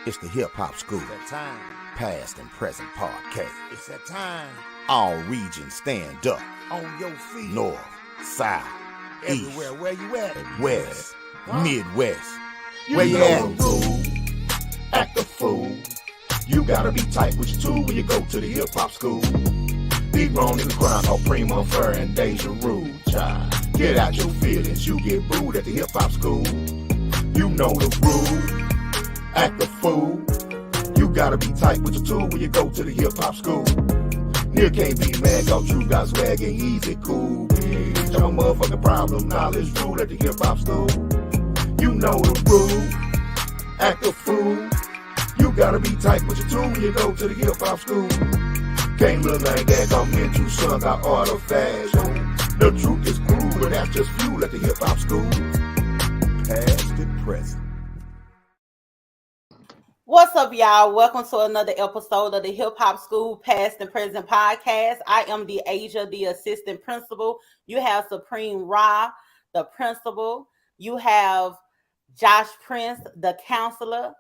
It's the Hip Hop School, It's that time. Past and Present podcast. It's that time. All regions stand up. On your feet. North, South, Everywhere. East, Where you at? and West, Midwest. You Where you know at? the rule. Act a fool. You gotta be tight with your tool when you go to the Hip Hop School. Big wrong in the crime called Primo Fur and Deja Rule, child. Get out your feelings, you get booed at the Hip Hop School. You know the rule. Act a fool. You gotta be tight with your tool when you go to the Hip Hop School. Near can't be mad, cause you got swag and easy, cool, bitch. I'm a motherfucking problem, knowledge rule at the Hip Hop School. You know the rule. Act a fool. You gotta be tight with your tool when you go to the Hip Hop School. Can't look like that, come into son, got artifacts. The truth is cruel, but that's just fuel at the Hip Hop School. Past and present. What's up, y'all? Welcome to another episode of the Hip Hop School Past and Present podcast. I am the Asia, the assistant principal. You have Supreme Ra, the principal. You have Josh Prince, the counselor.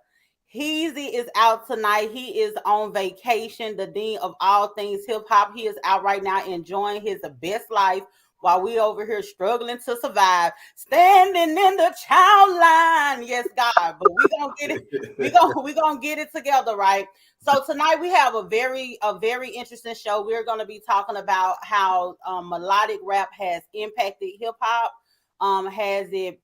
Heezy is out tonight. He is on vacation, the dean of all things hip hop. He is out right now enjoying his best life while we over here struggling to survive, standing in the child line. Yes, God, but we gonna get it. We gonna get it together, right? So tonight we have a very interesting show. We're gonna be talking about how melodic rap has impacted hip hop. Has it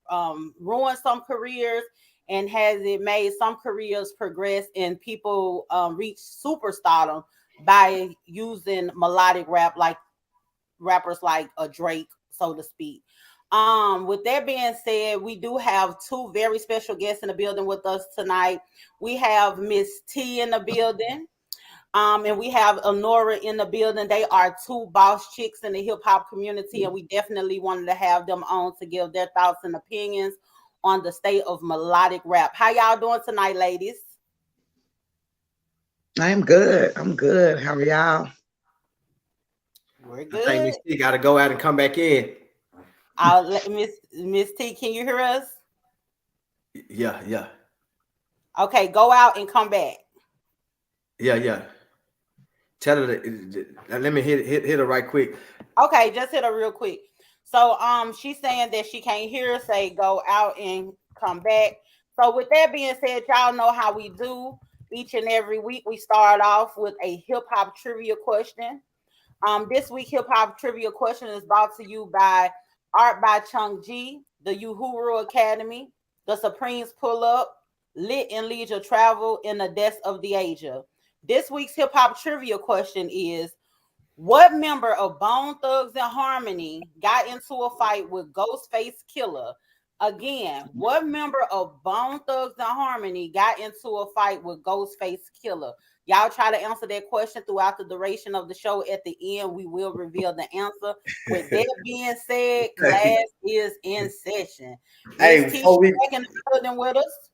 ruined some careers? And has it made some careers progress and people reach superstardom by using melodic rap, like rappers like a Drake, so to speak. With that being said, we do have two very special guests in the building with us tonight. We have Miss T in the building. And we have Honora in the building. They are two boss chicks in the hip hop community, and we definitely wanted to have them on to give their thoughts and opinions on the state of melodic rap. How y'all doing tonight, ladies? I'm good. How are y'all? We're I good. think Miss T got to go out and come back in. I'll let Miss T. Can you hear us? Yeah. Okay, go out and come back. Yeah. Tell her that, let me hit her right quick. Okay, just hit her real quick. So she's saying that she can't hear us, say go out and come back. So with that being said, y'all know how we do each and every week. We start off with a hip hop trivia question. This week hip hop trivia question is brought to you by Art by Chung G, the Uhuru Academy, the Supremes Pull Up, Lit and Leisure Travel, and the Deaths of the Asia. This week's hip hop trivia question is: what member of Bone Thugs and Harmony got into a fight with Ghostface Killer? Again, what member of Bone Thugs and Harmony got into a fight with Ghostface Killer? Y'all try to answer that question throughout the duration of the show. At the end, we will reveal the answer. With that being said, class is in session. Hey, Miss T, before we back in the building with us.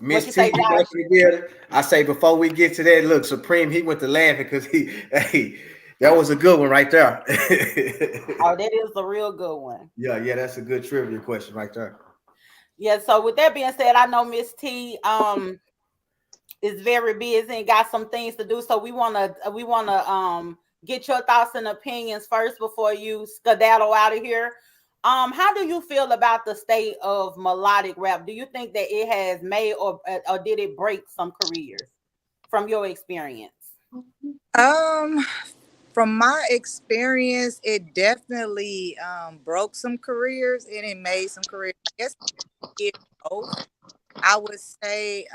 Miss you T say, back Josh? in the building. I say before we get to that, look, Supreme, he went to laughing because that was a good one right there. Oh, that is a real good one. Yeah, that's a good trivia question right there. Yeah, so with that being said, I know Miss T is very busy and got some things to do. So we wanna get your thoughts and opinions first before you skedaddle out of here. How do you feel about the state of melodic rap? Do you think that it has made or did it break some careers from your experience? From my experience, it definitely broke some careers and it made some careers. I guess it both. I would say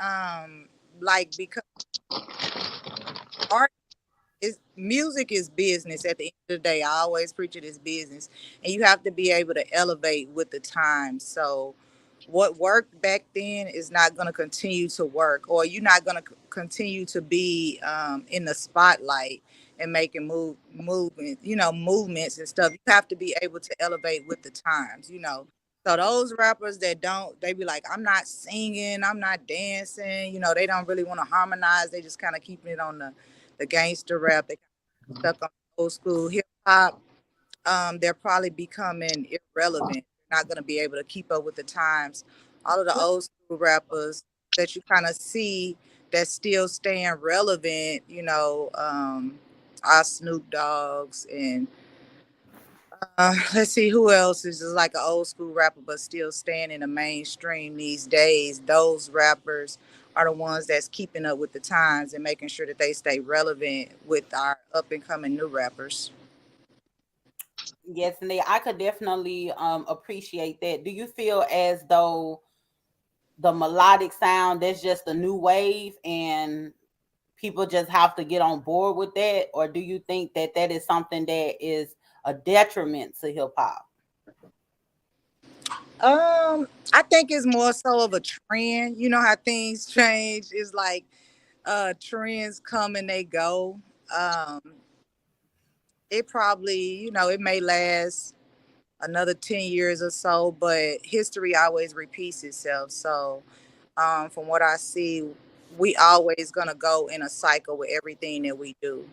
like because art music is business at the end of the day. I always preach it as business, and you have to be able to elevate with the times. So what worked back then is not going to continue to work, or you're not going to continue to be in the spotlight and making movements and stuff. You have to be able to elevate with the times. So those rappers that don't, they be like, I'm not singing, I'm not dancing, they don't really want to harmonize. They just kind of keeping it on the gangster rap. They kind of stuck on old school hip hop. They're probably becoming irrelevant. They're not going to be able to keep up with the times. All of the old school rappers that you kind of see that's still staying relevant, you know, our Snoop Dogs and let's see who else is just like an old school rapper but still staying in the mainstream these days. Those rappers are the ones that's keeping up with the times and making sure that they stay relevant with our up and coming new rappers. Yes, and I could definitely appreciate that. Do you feel as though the melodic sound that's just a new wave and people just have to get on board with that, or do you think that that is something that is a detriment to hip hop? I think it's more so of a trend. You know how things change. It's like trends come and they go. Um, it probably, you know, it may last another 10 years or so, but history always repeats itself. So from what I see, we always gonna go in a cycle with everything that we do.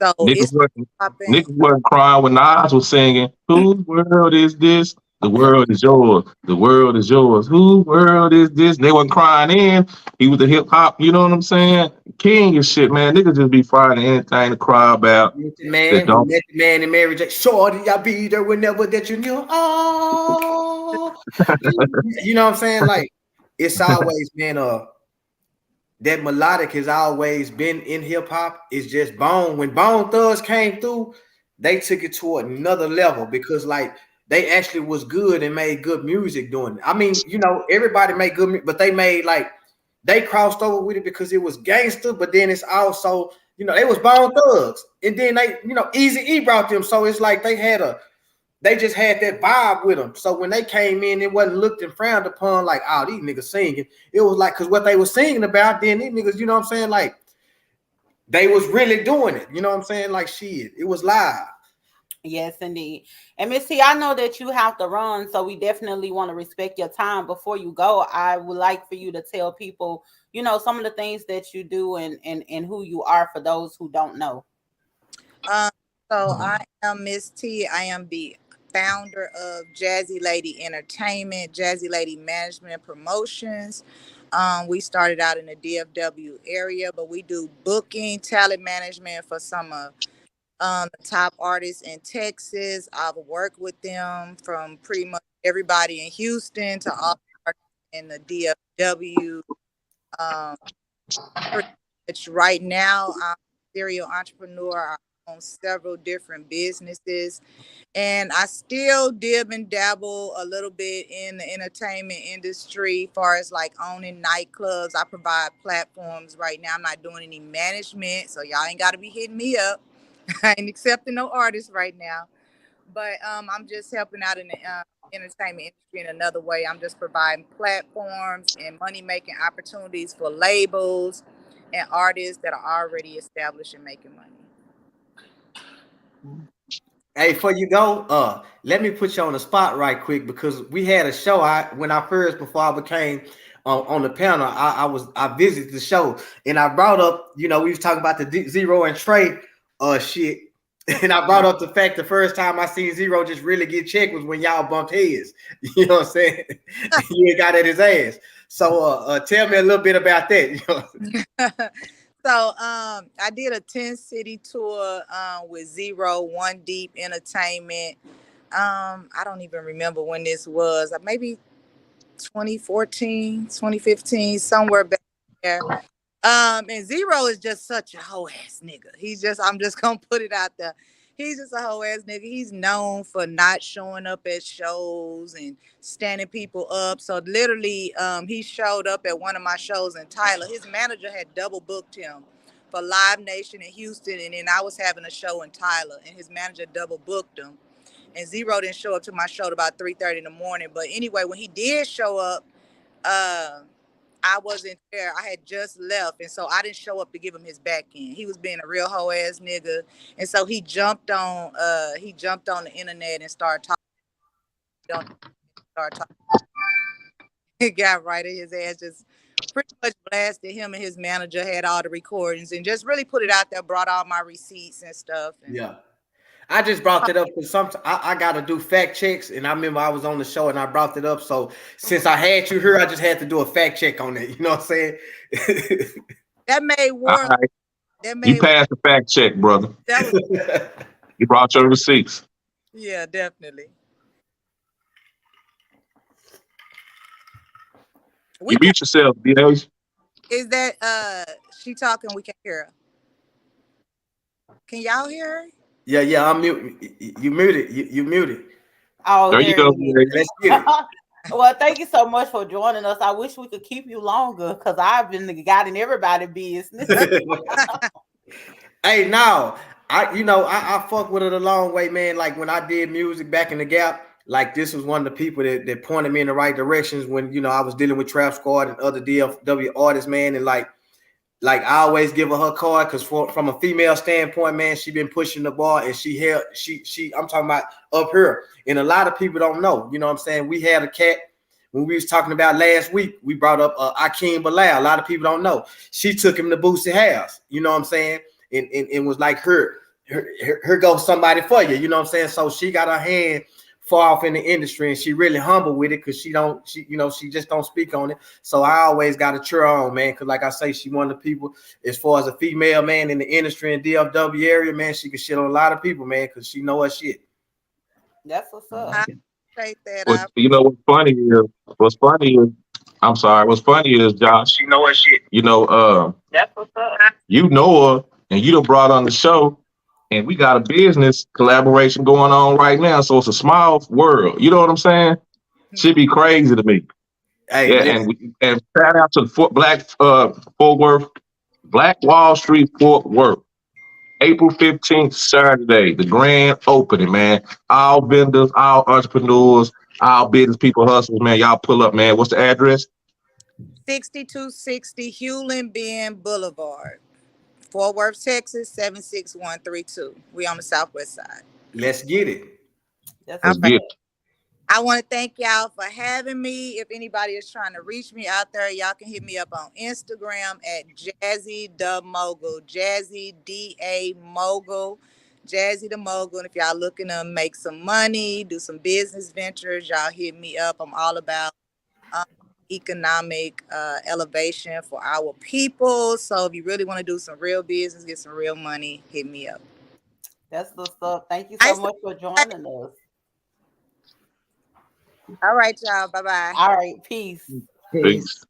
So Niggas it's wasn't, popping. niggas wasn't crying when Nas was singing, "Whose world is this? The world is yours. The world is yours. Whose world is this?" They wasn't crying in. He was the hip hop, you know what I'm saying? King and shit, man. Niggas just be finding anything to cry about that Man, we don't. met the man in Mary J. Shorty, I be there whenever that you knew. Oh, you know what I'm saying? Like, it's always been that melodic has always been in hip hop. It's just Bone. When Bone Thugs came through, they took it to another level because like they actually was good and made good music doing it. I mean, you know, everybody made good music, but they made like they crossed over with it because it was gangster, but then it's also, you know, they was Bone Thugs. And then they, you know, Easy E brought them. So it's like they just had that vibe with them. So when they came in, it wasn't looked and frowned upon like, oh, these niggas singing. It was like, because what they were singing about, then these niggas, you know what I'm saying? Like, they was really doing it. You know what I'm saying? Like, shit, it was live. Yes, indeed. And Miss T, I know that you have to run, so we definitely want to respect your time. Before you go, I would like for you to tell people, you know, some of the things that you do and who you are for those who don't know. Um, so I am Miss T. I am the founder of Jazzy Lady Entertainment, Jazzy Lady Management and Promotions. We started out in the DFW area, but we do booking, talent management for some of the top artists in Texas. I've worked with them from pretty much everybody in Houston to all artists in the DFW. Um, Pretty much right now, I'm a serial entrepreneur. I own several different businesses, and I still dib and dabble a little bit in the entertainment industry, as far as like owning nightclubs. I provide platforms right now. I'm not doing any management, so y'all ain't got to be hitting me up. I ain't accepting no artists right now, but I'm just helping out in the entertainment industry in another way. I'm just providing platforms and money making opportunities for labels and artists that are already established and making money. Hey, before you go, let me put you on the spot right quick because we had a show. Before I became on the panel, I visited the show and I brought up, you know, we was talking about the Zero and Trey shit. And I brought up the fact the first time I seen Zero just really get checked was when y'all bumped heads. You know what I'm saying? You ain't got at his ass. So tell me a little bit about that. You know? So I did a 10 city tour with Zero, One Deep Entertainment. I don't even remember when this was. Maybe 2014, 2015, somewhere back there. And Zero is just such a hoe ass nigga. I'm just gonna put it out there. He's just a hoe ass nigga. He's known for not showing up at shows and standing people up. So literally, he showed up at one of my shows in Tyler. His manager had double booked him for Live Nation in Houston, and then I was having a show in Tyler, and his manager double booked him. And Zero didn't show up to my show at about 3:30 in the morning. But anyway, when he did show up, I wasn't there. I had just left, and so I didn't show up to give him his back end. He was being a real hoe ass nigga, and so he jumped on the internet and started talking. He got right at his ass, just pretty much blasted him, and his manager had all the recordings and just really put it out there, brought all my receipts and stuff. And Yeah. I just brought it up because sometimes I got to do fact checks, and I remember I was on the show and I brought it up. So since I had you here, I just had to do a fact check on it. You know what I'm saying? That made All war. right. That You made passed the fact check, brother. that was You brought your receipts. yeah, definitely. We You can mute yourself, DH. is that she talking? We can't hear her. Can y'all hear her? Yeah, I'm mute. You muted. You muted. Oh, There you there go, it is. DH. Let's get it. Well, thank you so much for joining us. I wish we could keep you longer because I've been got in everybody's business. Hey, now I fuck with it a long way, man. Like when I did music back in the Gap, like this was one of the people that pointed me in the right directions when I was dealing with Trap Squad and other DFW artists, man. And like I always give her card because from a female standpoint, man, she been pushing the bar and she I'm talking about up here. And a lot of people don't know, you know what I'm saying? We had a cat when we was talking about last week, we brought up Akeem Bilal. A lot of people don't know. She took him to Boosie house, you know what I'm saying? And was like, here goes somebody for you, you know what I'm saying? So she got her hand far off in the industry and she really humble with it because she just don't speak on it. So I always got to cheer her on, man, because like I say, she one of the people as far as a female, man, in the industry in DFW area, man, she can shit on a lot of people, man, because she know her shit. That's what's up. I appreciate that. You know what's funny is I'm sorry, what's funny is Josh, she know her shit. That's what's up. You know her and you done brought on the show and we got a business collaboration going on right now. So it's a small world. You know what I'm saying? Should be crazy to me. Hey, Yeah, and shout out to the Fort Worth, Black Wall Street, Fort Worth. April 15th, Saturday, the grand opening, man. All vendors, all entrepreneurs, all business people, hustlers, man. Y'all pull up, man. What's the address? 6260 Hewlin Bend Boulevard, Fort Worth, Texas 76132. We on the southwest side. let's get it. That's Let's what's get up. I want to thank y'all for having me. If anybody is trying to reach me out there, y'all can hit me up on Instagram at Jazzy the Mogul, Jazzy DA Mogul, Jazzy the Mogul. And if y'all looking to make some money, do some business ventures, y'all hit me up. I'm all about economic elevation for our people. So if you really want to do some real business, get some real money, hit me up. That's what's up. Thank you so much for joining us. All right, y'all. Bye-bye. All right, peace. peace.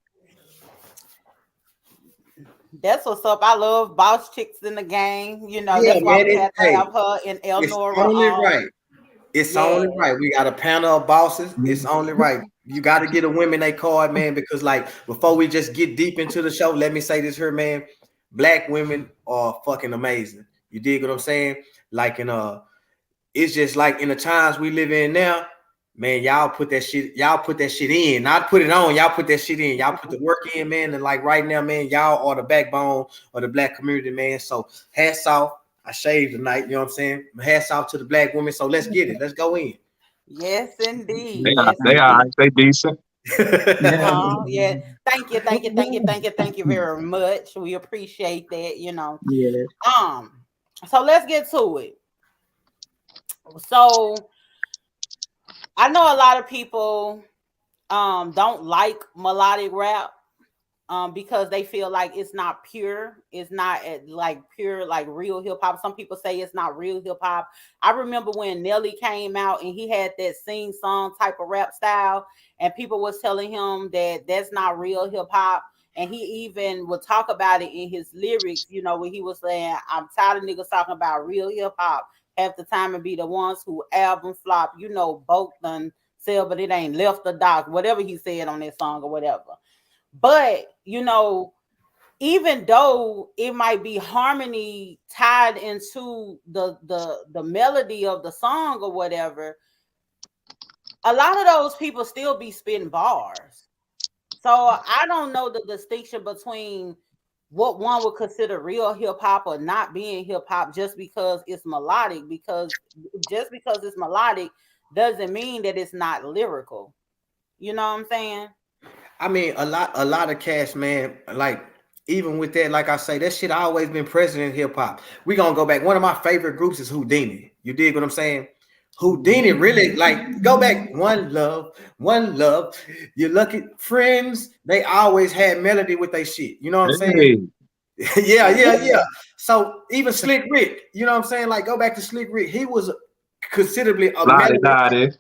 That's what's up. I love boss chicks in the game. Yeah, That's why man. we have to Hey, have her and it's Elnora. only right. It's Yeah. only right. We got a panel of bosses. It's only right. You got to get a women a card, man, because like before we just get deep into the show, let me say this here, man. Black women are fucking amazing. You dig what I'm saying? Like it's just like in the times we live in now, man, y'all put that shit in. Not put it on, y'all put that shit in. Y'all put the work in, man. And like right now, man, y'all are the backbone of the black community, man. So hats off. I shaved tonight, you know what I'm saying? Hats off to the black women. So let's get it. Let's go in. Yes, indeed. They Yes, are indeed. they decent. Yeah. Thank you very much. We appreciate that, Yeah. So let's get to it. So I know a lot of people don't like melodic rap because they feel like it's not pure. It's not like pure, like real hip hop. Some people say it's not real hip hop. I remember when Nelly came out and he had that sing song type of rap style, and people was telling him that that's not real hip hop. And he even would talk about it in his lyrics, when he was saying, I'm tired of niggas talking about real hip hop. Half the time it be the ones who album flop, both done sell, but it ain't left the dock, whatever he said on that song or whatever. But, even though it might be harmony tied into the melody of the song or whatever, a lot of those people still be spitting bars. So I don't know the distinction between what one would consider real hip hop or not being hip hop just because it's melodic, because just because it's melodic doesn't mean that it's not lyrical. You know what I'm saying? I mean, a lot of cats, man, like even with that, like I say, that shit always been present in hip hop. We gonna go back. One of my favorite groups is Houdini. You dig what I'm saying? Houdini really, like, go back. One love, one love. You're lucky friends. They always had melody with their shit. You know what I'm saying? Yeah. So even Slick Rick, you know what I'm saying? Like, go back to Slick Rick. He was considerably a melody.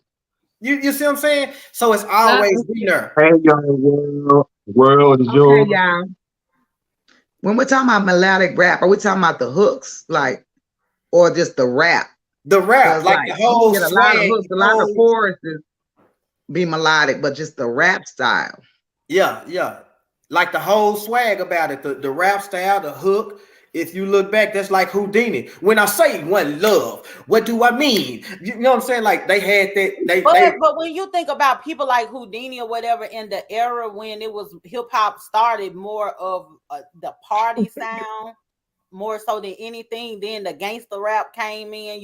You see what I'm saying? So it's always been there. Hey, young world is yours. Y'all. When we're talking about melodic rap, are we talking about the hooks, like, or just the rap? The rap, like the whole get a lot of hooks, a lot of choruses be melodic, but just the rap style. Yeah. Like the whole swag about it, the rap style, the hook. If you look back, that's like Houdini. When I say one love, what do I mean? You know what I'm saying? Like they had that. But when you think about people like Houdini or whatever in the era when it was hip hop started more of the party sound, more so than anything. Then the gangster rap came in.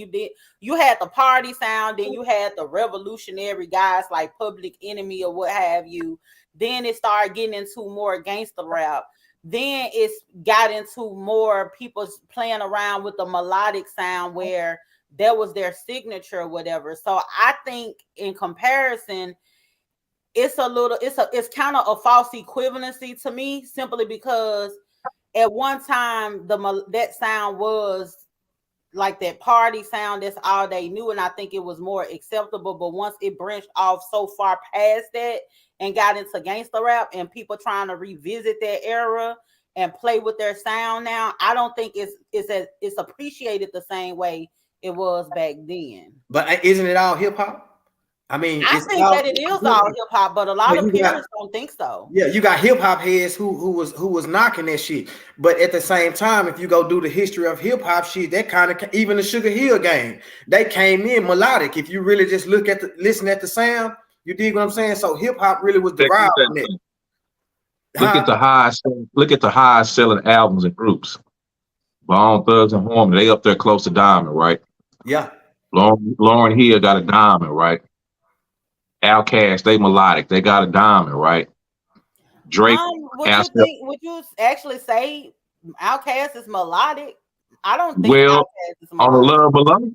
You had the party sound, then you had the revolutionary guys like Public Enemy or what have you. Then it started getting into more gangster rap. Then it's got into more people playing around with the melodic sound where that was their signature or whatever. So I think in comparison, it's kind of a false equivalency to me, simply because at one time that sound was like that party sound, that's all they knew, and I think it was more acceptable. But once it branched off so far past that and got into gangster rap and people trying to revisit that era and play with their sound now, I don't think it's appreciated the same way it was back then. But isn't it all hip hop? I mean, I think that it is all hip hop, but a lot of parents don't think so. Yeah, you got hip hop heads who was knocking that shit. But at the same time, if you go do the history of hip hop shit, that kind of, even the Sugar Hill Gang, they came in melodic. If you really just listen at the sound, you dig what I'm saying? So hip hop really was derived from it. Look at the highest selling albums and groups. Bone Thugs and Harmony, they up there close to diamond, right? Yeah. Lauryn Hill got a diamond, right? Outkast, they melodic, they got a diamond, right? Drake. Would you actually say Outkast is melodic? I don't think Outkast is melodic. On the Love Below.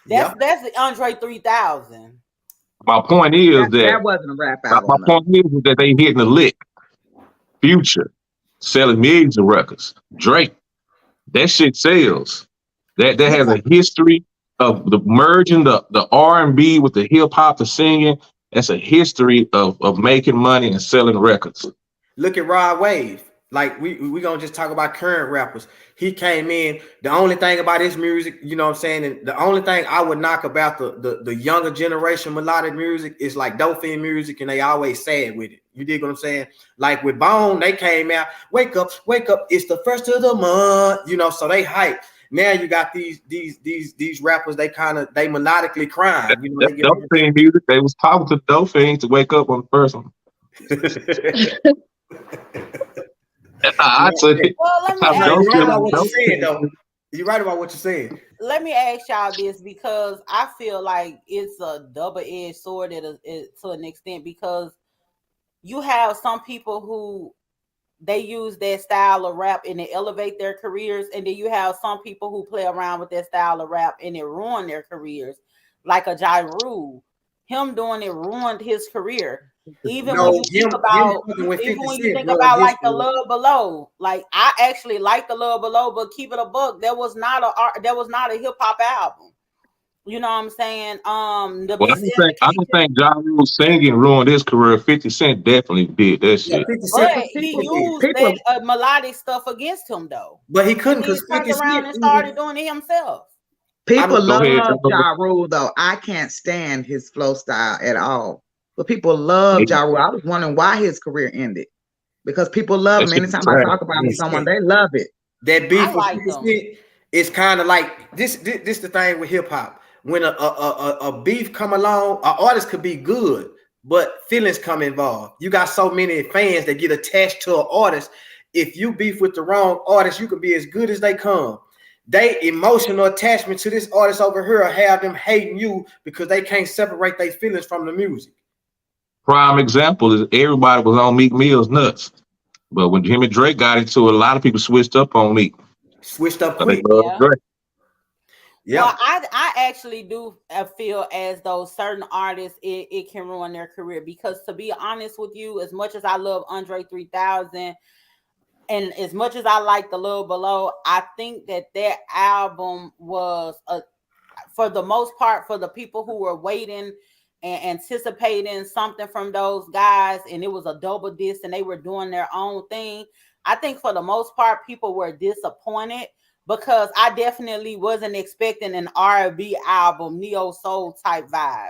That's the Andre 3000. My point is that wasn't a rap album. My point is that they hitting the lick. Future selling millions of records. Drake, that shit sells. That has a history of the merging the R&B with the hip hop, the singing. That's a history of making money and selling records. Look at Rod Wave. Like we gonna just talk about current rappers. He came in. The only thing about his music, you know what I'm saying, and the only thing I would knock about the younger generation melodic music is like dolphin music, and they always sad with it. You dig what I'm saying? Like with Bone, they came out, wake up, it's the first of the month, you know, so they hype. Now you got these rappers, they melodically crying. You know, dolphin music. They was talking to dolphins to wake up on the first one. You're right about what you're saying. Let me ask y'all this, because I feel like it's a double-edged sword to an extent, because you have some people who they use that style of rap and they elevate their careers, and then you have some people who play around with that style of rap and it ruin their careers, like a Ja Rule. Him doing it ruined his career. Even when you think about like the Love Below, like I actually like the Love Below, but keep it a buck, that was not a hip hop album. You know what I'm saying? I don't think Ja Rule singing ruined his career. 50 Cent definitely did that shit. But he used that melodic stuff against him though. But he couldn't, because he turned around and started doing it himself. People love Ja Rule though. I can't stand his flow style at all. But people love Ja Rule. I was wondering why his career ended. Because people love him. Anytime I talk about someone, they love it. That beef with it's kind of like this the thing with hip hop. When a beef come along, an artist could be good, but feelings come involved. You got so many fans that get attached to an artist. If you beef with the wrong artist, you can be as good as they come. They emotional attachment to this artist over here have them hating you because they can't separate their feelings from the music. Prime example is everybody was on Meek Mill's nuts. But when him and Drake got into it, a lot of people switched up on me. Switched up So they quick. love Yeah. Drake. Yeah. Well, I actually do feel as though certain artists it can ruin their career, because to be honest with you, as much as I love Andre 3000 and as much as I like The Love Below, I think that album was for the most part, for the people who were waiting and anticipating something from those guys, and it was a double disc and they were doing their own thing. I think for the most part, people were disappointed, because I definitely wasn't expecting an R&B album, neo soul type vibe.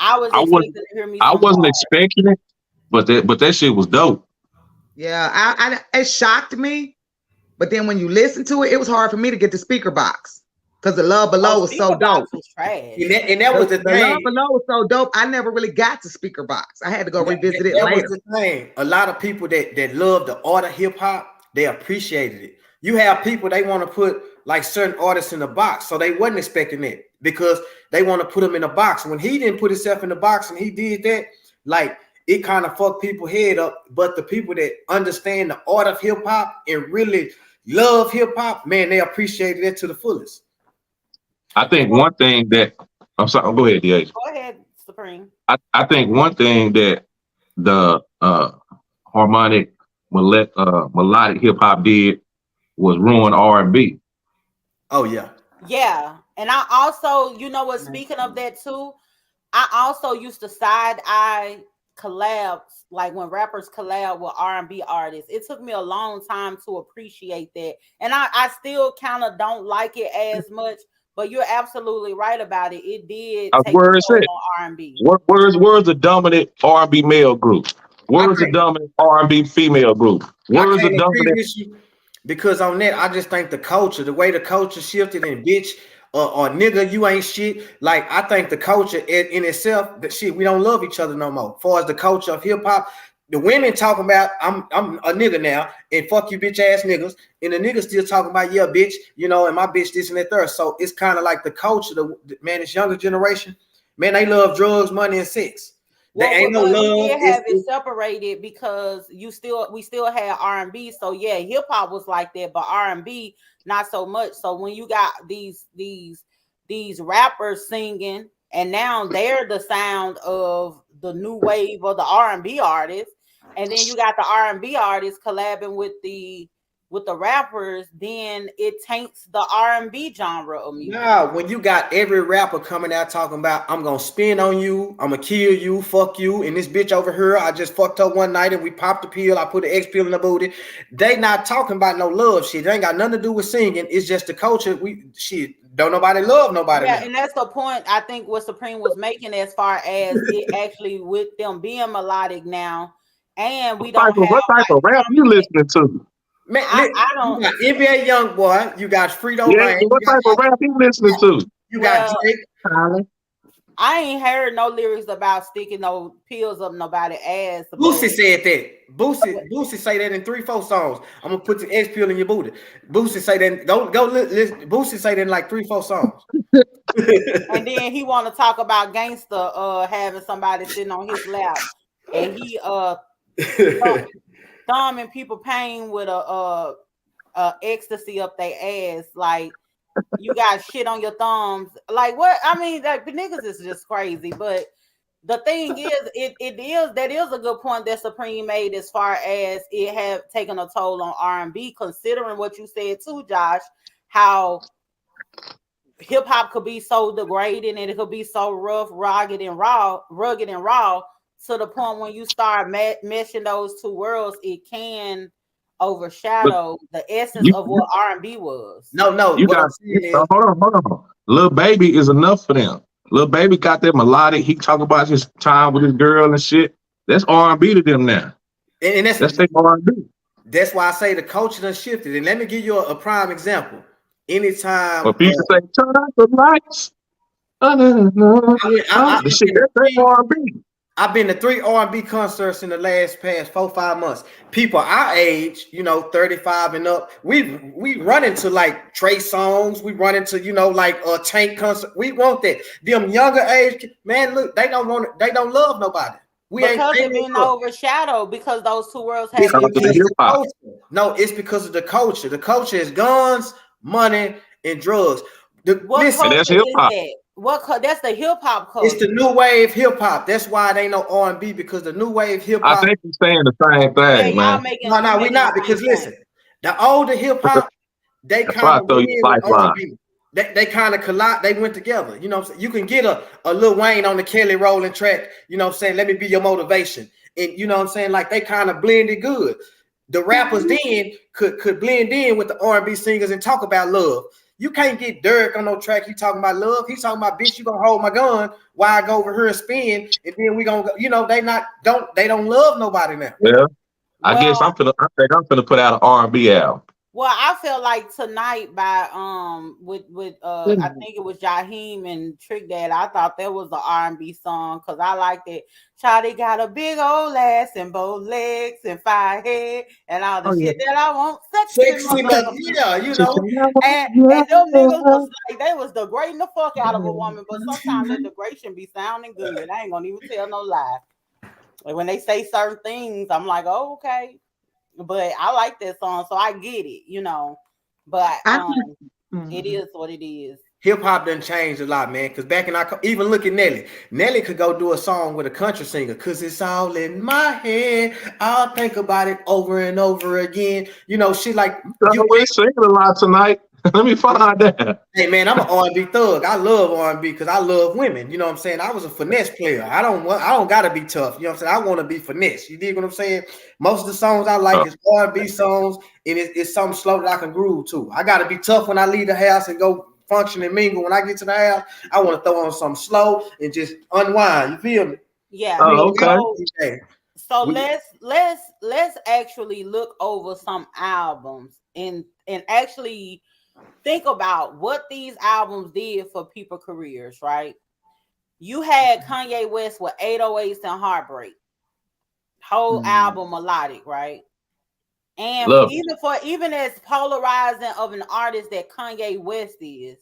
I was expecting to hear me. I wasn't expecting it, but that shit was dope. Yeah, it shocked me, but then when you listen to it, it was hard for me to get the speaker box because The Love Below was so dope. Was trash. And that was the thing. Love Below was so dope. I never really got to speaker box. I had to go revisit it later. That was the thing. A lot of people that love the art of hip hop, they appreciated it. You have people, they want to put like certain artists in the box, so they wasn't expecting it because they want to put him in a box. When he didn't put himself in the box and he did that, like, it kind of fucked people's head up. But the people that understand the art of hip hop and really love hip hop, man, they appreciated it to the fullest. I think one thing that I'm sorry, go ahead, DH. Go ahead, Supreme. I think one thing that the harmonic melodic hip hop did was ruin R&B. Oh yeah. Yeah. And I also, you know what, speaking of that too, I also used to side eye collabs, like when rappers collab with R&B artists. It took me a long time to appreciate that. And I still kind of don't like it as much, but you're absolutely right about it. It did take where is it? On R&B. Where's the dominant R&B male group? Where's the dominant R&B female group? Where's the dominant? Because on that, I just think the culture, the way the culture shifted, and bitch or nigga, you ain't shit. Like, I think the culture in itself, that shit, we don't love each other no more. As far as the culture of hip hop, the women talking about I'm a nigga now and fuck you bitch ass niggas, and the niggas still talking about yeah bitch, you know, and my bitch this and that third. So it's kind of like the culture. Man, this younger generation, man, they love drugs, money, and sex. There ain't no love. We did have it separated because we still had R&B. So yeah, hip hop was like that, but R&B not so much. So when you got these rappers singing, and now they're the sound of the new wave of the R&B artists, and then you got the R&B artists collabing with the rappers, then it taints the R&B genre of music. Nah, when you got every rapper coming out talking about I'm gonna spin on you, I'm gonna kill you, fuck you, and this bitch over here, I just fucked her one night and we popped the pill, I put the X pill in the booty. They not talking about no love shit. It ain't got nothing to do with singing. It's just the culture. Don't nobody love nobody. Yeah, now. and that's the point I think what Supreme was making, as far as it actually with them being melodic now, and we don't have what type of rap you listening to? Man, I don't. You got NBA Young Boy, you got Frito Yeah, Rain. what type of rap you listening to? You got Drake. I ain't heard no lyrics about sticking no pills up nobody's ass. Boosie said that. Boosie say that in 3-4 songs. I'm gonna put the X pill in your booty. Boosie say that. Go listen. Boosie say that in like 3-4 songs. And then he want to talk about gangster having somebody sitting on his lap, and he thumbing people pain with a ecstasy up their ass. Like, you got shit on your thumbs. Like, what? I mean, like, the niggas is just crazy. But the thing is, that is a good point that Supreme made, as far as it have taken a toll on R&B, considering what you said too, Josh, how hip hop could be so degrading and it could be so rough, rugged and raw, to the point when you start meshing those two worlds, it can overshadow the essence of what R&B was. No. You got hold on. Lil Baby is enough for them. Lil Baby got that melodic. He talk about his time with his girl and shit. That's R&B to them now. And that's their R&B. That's why I say the culture done shifted. And let me give you a prime example. Anytime when people say turn out the lights, that's R&B. I've been to 3 R&B concerts in the past 4-5 months. People our age, 35 and up, we run into like Trey songs. We run into, like a Tank concert. We want that. Them younger age, man, look, they don't love nobody. Because it been overshadowed because those two worlds have culture. No, it's because of the culture. The culture is guns, money, and drugs. Listen, that's hip hop. That's the hip hop culture. It's the new wave hip hop. That's why it ain't no R&B, because the new wave hip hop. I think you're saying the same thing, man. No, we're not, because listen, the older hip hop, they kind of blend with R&B. They kind of collide. They went together. You know what I'm saying? You can get a Lil Wayne on the Kelly Rowland track. You know what I'm saying? Let me be your motivation. And you know what I'm saying? Like, they kind of blended good. The rappers then could blend in with the R&B singers and talk about love. You can't get Derek on no track. He talking about love. He talking about, bitch, you gonna hold my gun while I go over here and spin, and then we gonna go. You know, they don't love nobody now. Yeah, I think I'm finna put out an R&B album. Well, I feel like Tonight by with I think it was Jaheim and Trick Dad. I thought that was the R&B song because I liked it. Charlie got a big old ass and both legs and 5 head and all the shit that I want. Sexy, yeah, you know. And them niggas was like, they was degrading the fuck out of a woman, but sometimes the degradation be sounding good. I ain't gonna even tell no lie. Like when they say certain things, I'm like, oh, okay. But I like that song, so I get it, you know. But it is what it is. Hip hop done changed a lot, man. Because back in even look at Nelly. Nelly could go do a song with a country singer. Cause it's all in my head. I'll think about it over and over again. You know, she like we're singing a lot tonight. Let me find that. Hey man, I'm an R&B thug. I love R&B because I love women. You know what I'm saying? I was a finesse player. I don't gotta be tough. You know what I'm saying? I want to be finesse. You dig what I'm saying? Most of the songs I like is R&B songs, and it's something slow that I can groove to. I gotta be tough when I leave the house and go function and mingle. When I get to the house, I want to throw on something slow and just unwind. You feel me? Yeah. Okay. So let's actually look over some albums and actually think about what these albums did for people's careers, right? You had Kanye West with 808s and Heartbreak. Whole album Melodic, right? And even as polarizing of an artist that Kanye West is,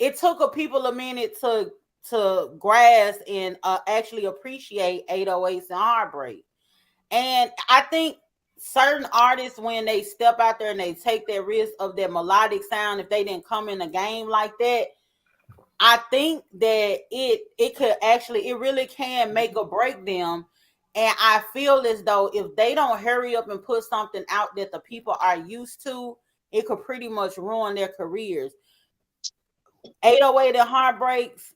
it took people a minute to grasp and actually appreciate 808s and Heartbreak. And I think certain artists, when they step out there and they take that risk of their melodic sound, if they didn't come in the game like that, I think that it could actually, it really can make or break them. And I feel as though if they don't hurry up and put something out that the people are used to, it could pretty much ruin their careers. 808 and Heartbreaks,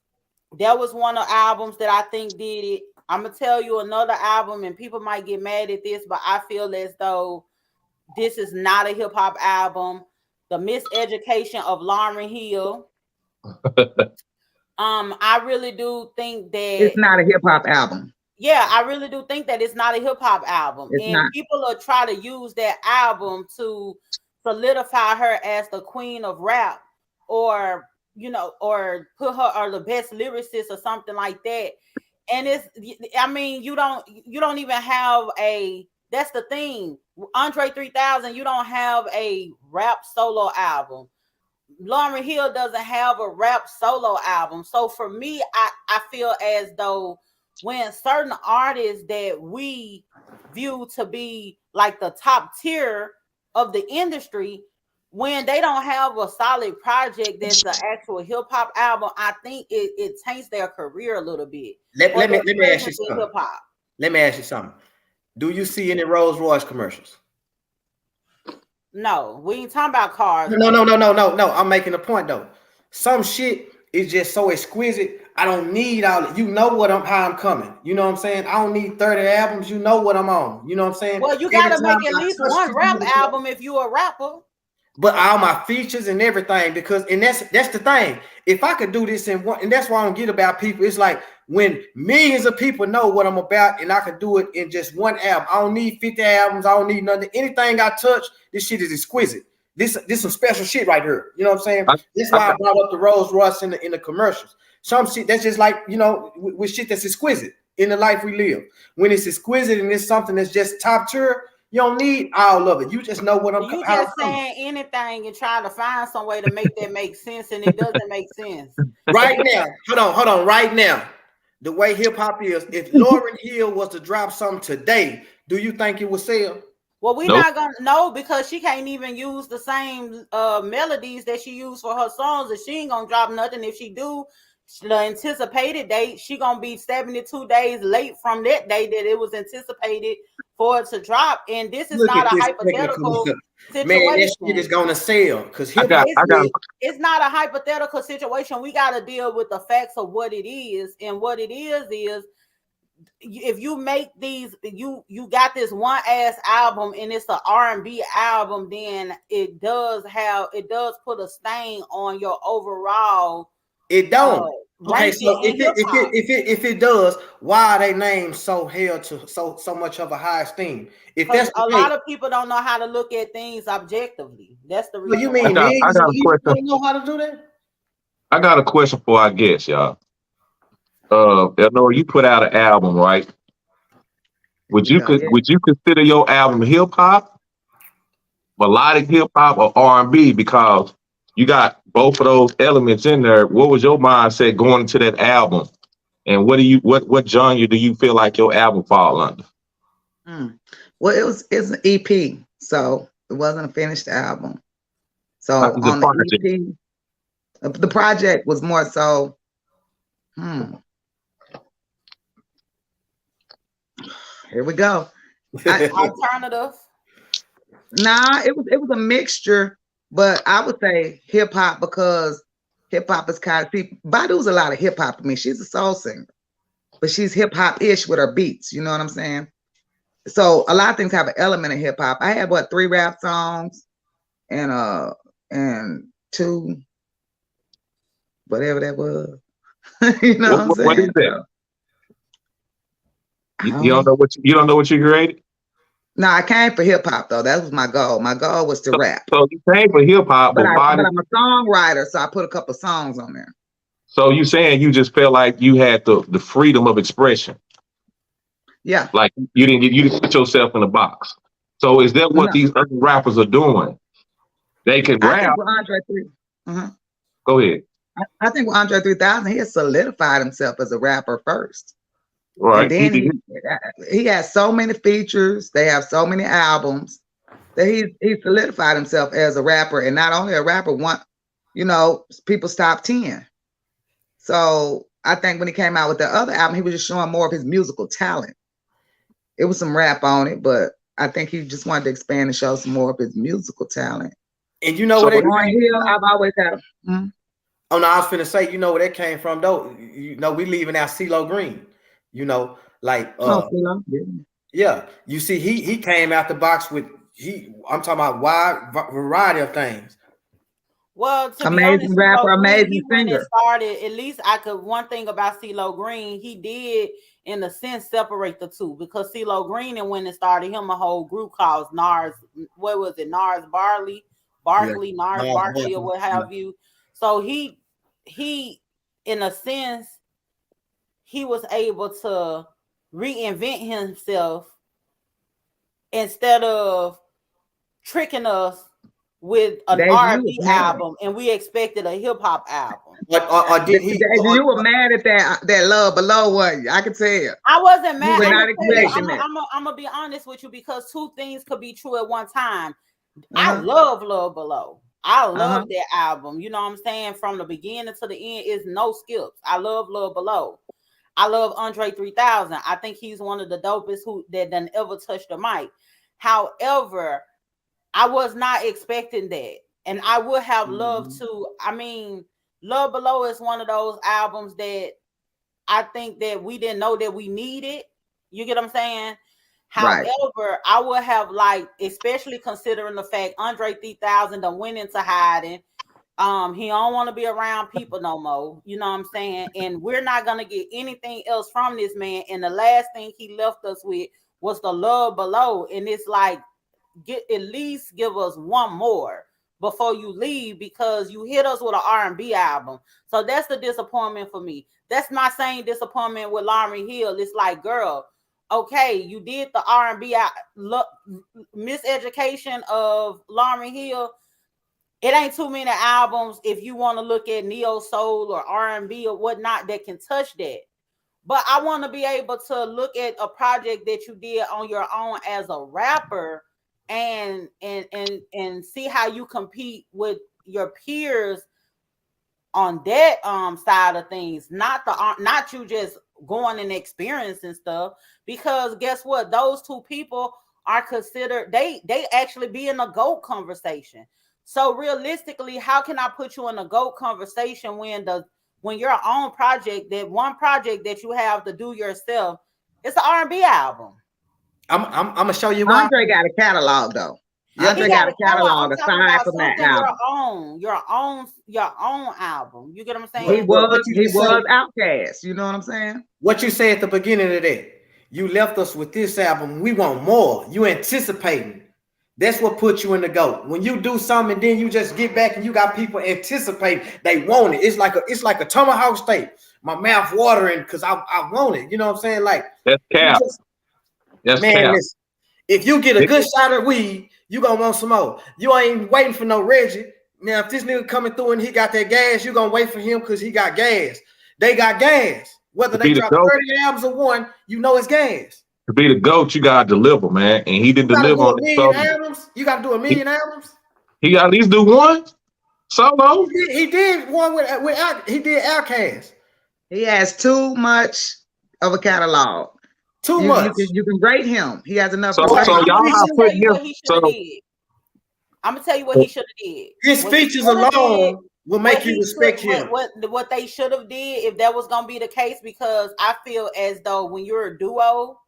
that was one of the albums that I think did it. I'm gonna tell you another album, and people might get mad at this, but I feel as though this is not a hip hop album. The Miseducation of Lauryn Hill. I really do think that it's not a hip hop album. Yeah, I really do think that it's not a hip hop album, people are trying to use that album to solidify her as the queen of rap, or or put her or the best lyricist or something like that. And you don't even have that's the thing. Andre 3000, you don't have a rap solo album. Lauryn Hill doesn't have a rap solo album. So for me, I feel as though when certain artists that we view to be like the top tier of the industry, when they don't have a solid project that's the actual hip hop album, I think it taints their career a little bit. Let me ask you something. Let me ask you something. Do you see any Rolls Royce commercials? No, we ain't talking about cars. No. I'm making a point though. Some shit is just so exquisite. I don't need all it. You know how I'm coming. You know what I'm saying? I don't need 30 albums. You know what I'm on. You know what I'm saying? Well, you gotta make at least one rap album if you're a rapper. But all my features and everything, because that's the thing. If I could do this in one, and that's why I don't get about people. It's like when millions of people know what I'm about, and I can do it in just one album. I don't need 50 albums. I don't need nothing. Anything I touch, this shit is exquisite. This some special shit right here. You know what I'm saying? This is why I brought up the Rolls Royce in the commercials. Some shit that's just like, with shit that's exquisite in the life we live. When it's exquisite and it's something that's just top tier, you don't need all of it. You just know what I'm. You just saying anything and trying to find some way to make that make sense, and it doesn't make sense. Right now, hold on. Right now, the way hip hop is, if Lauryn Hill was to drop something today, do you think it would sell? Well, we're Nope. not gonna know because she can't even use the same melodies that she used for her songs, and she ain't gonna drop nothing. If she do, the anticipated date, she gonna be 72 days late from that day that it was anticipated for it to drop. And this is Look not at a this hypothetical technical. Man, that shit is situation. gonna sell because hip I hop got It's not a hypothetical situation. We got to deal with the facts of what it is, and what it is if you make these, you got this one ass album and it's an R&B album, then it does put a stain on your overall. It don't. Okay, ranking so in hip-hop. if it does, why are they names so held to so much of a high esteem? If that's Because the a case, lot of people don't know how to look at things objectively. That's the well, reason you why. mean I millions got of a people question. don't know how to do that? I got a question for our guests, y'all. Eleanor, you put out an album, right? Would you consider your album hip hop, melodic hip hop, or R&B? Because you got both of those elements in there. What was your mindset going into that album? And what genre do you feel like your album fall under? Well, it's an EP, so it wasn't a finished album. So on the EP, the project was more so. Here we go. Alternative. Nah, it was a mixture, but I would say hip hop because hip hop is kind of Badu's a lot of hip hop. I mean, she's a soul singer, but she's hip hop ish with her beats. You know what I'm saying? So a lot of things have an element of hip hop. I had 3 rap songs and 2 whatever that was. You know what I'm saying? What is that? You don't know what you created? No, I came for hip hop though. That was my goal. My goal was to rap. So you came for hip hop, but I'm a songwriter, so I put a couple songs on there. So you saying you just felt like you had the freedom of expression? Yeah. Like you didn't put yourself in a box. So is that what these other rappers are doing? They can rap. I think with Andre 3000. Go ahead. I think with Andre 3000, he has solidified himself as a rapper first. Right. And then he has so many features. They have so many albums that he solidified himself as a rapper, and not only a rapper, people's top 10. So I think when he came out with the other album, he was just showing more of his musical talent. It was some rap on it, but I think he just wanted to expand and show some more of his musical talent. And you know what? I've always had. Oh no, I was finna say, you know where that came from though. You know, we leaving out CeeLo Green. You know, like yeah. You see, he came out the box with I'm talking about wide variety of things. Well, to amazing be honest, rapper, amazing he singer. Started, at least one thing about CeeLo Green, he did in a sense separate the two, because CeeLo Green and when it started him a whole group called Nars, what was it, Nars Barkley, or what have you. So he in a sense, he was able to reinvent himself instead of tricking us with an R&B album, and we expected a hip hop album. Or did he? You were mad at that Love Below one. I can tell. I wasn't mad. I'm gonna be honest with you, because 2 things could be true at one time. I love Love Below. I love that album. You know what I'm saying? From the beginning to the end, is no skips. I love Love Below. I love Andre 3000. I think he's one of the dopest that done ever touched the mic. However, I was not expecting that. And I would have loved to. I mean, Love Below is one of those albums that I think that we didn't know that we needed. You get what I'm saying? Right. However, I would have liked, especially considering the fact Andre 3000 done went into hiding. He don't want to be around people no more. You know what I'm saying? And we're not going to get anything else from this man. And the last thing he left us with was the Love Below. And it's like, at least give us one more before you leave, because you hit us with an R&B album. So that's the disappointment for me. That's my same disappointment with Lauryn Hill. It's like, girl, okay, you did the R&B miseducation of Lauryn Hill. It ain't too many albums, if you want to look at neo soul or R&B or whatnot, that can touch that. But I want to be able to look at a project that you did on your own as a rapper and see how you compete with your peers on that side of things, not you just going and experiencing stuff. Because guess what? Those two people are considered, they actually be in a GOAT conversation. So realistically, how can I put you in a GOAT conversation when your own project, that one project that you have to do yourself, it's an R&B album. I'm gonna show you why. Andre got a catalog though. Yeah, Andre got a catalog aside from that album. Your own album. You get what I'm saying? He was Outkast. You know what I'm saying? What you say at the beginning of that? You left us with this album. We want more. You anticipating. That's what put you in the GOAT. When you do something and then you just get back and you got people anticipating, they want it. It's like a tomahawk steak. My mouth watering because I want it. You know what I'm saying? Like that's cap. That's cap. Listen, if you get a good shot of weed, you gonna want some more. You ain't waiting for no Reggie. Now, if this nigga coming through and he got that gas, you gonna wait for him because he got gas. They got gas. Whether they drop 30 albums or one, you know it's gas. To be the GOAT, you gotta deliver, man. And he didn't deliver on this albums. You gotta do a million albums. He got to at least do one solo. He did one with he did Outkast. He has too much of a catalog. Too much. You can rate him. He has enough. So y'all not putting him. I'm gonna tell you what he should have did. His features alone will make you respect him. What they should have did if that was gonna be the case, because I feel as though when you're a duo,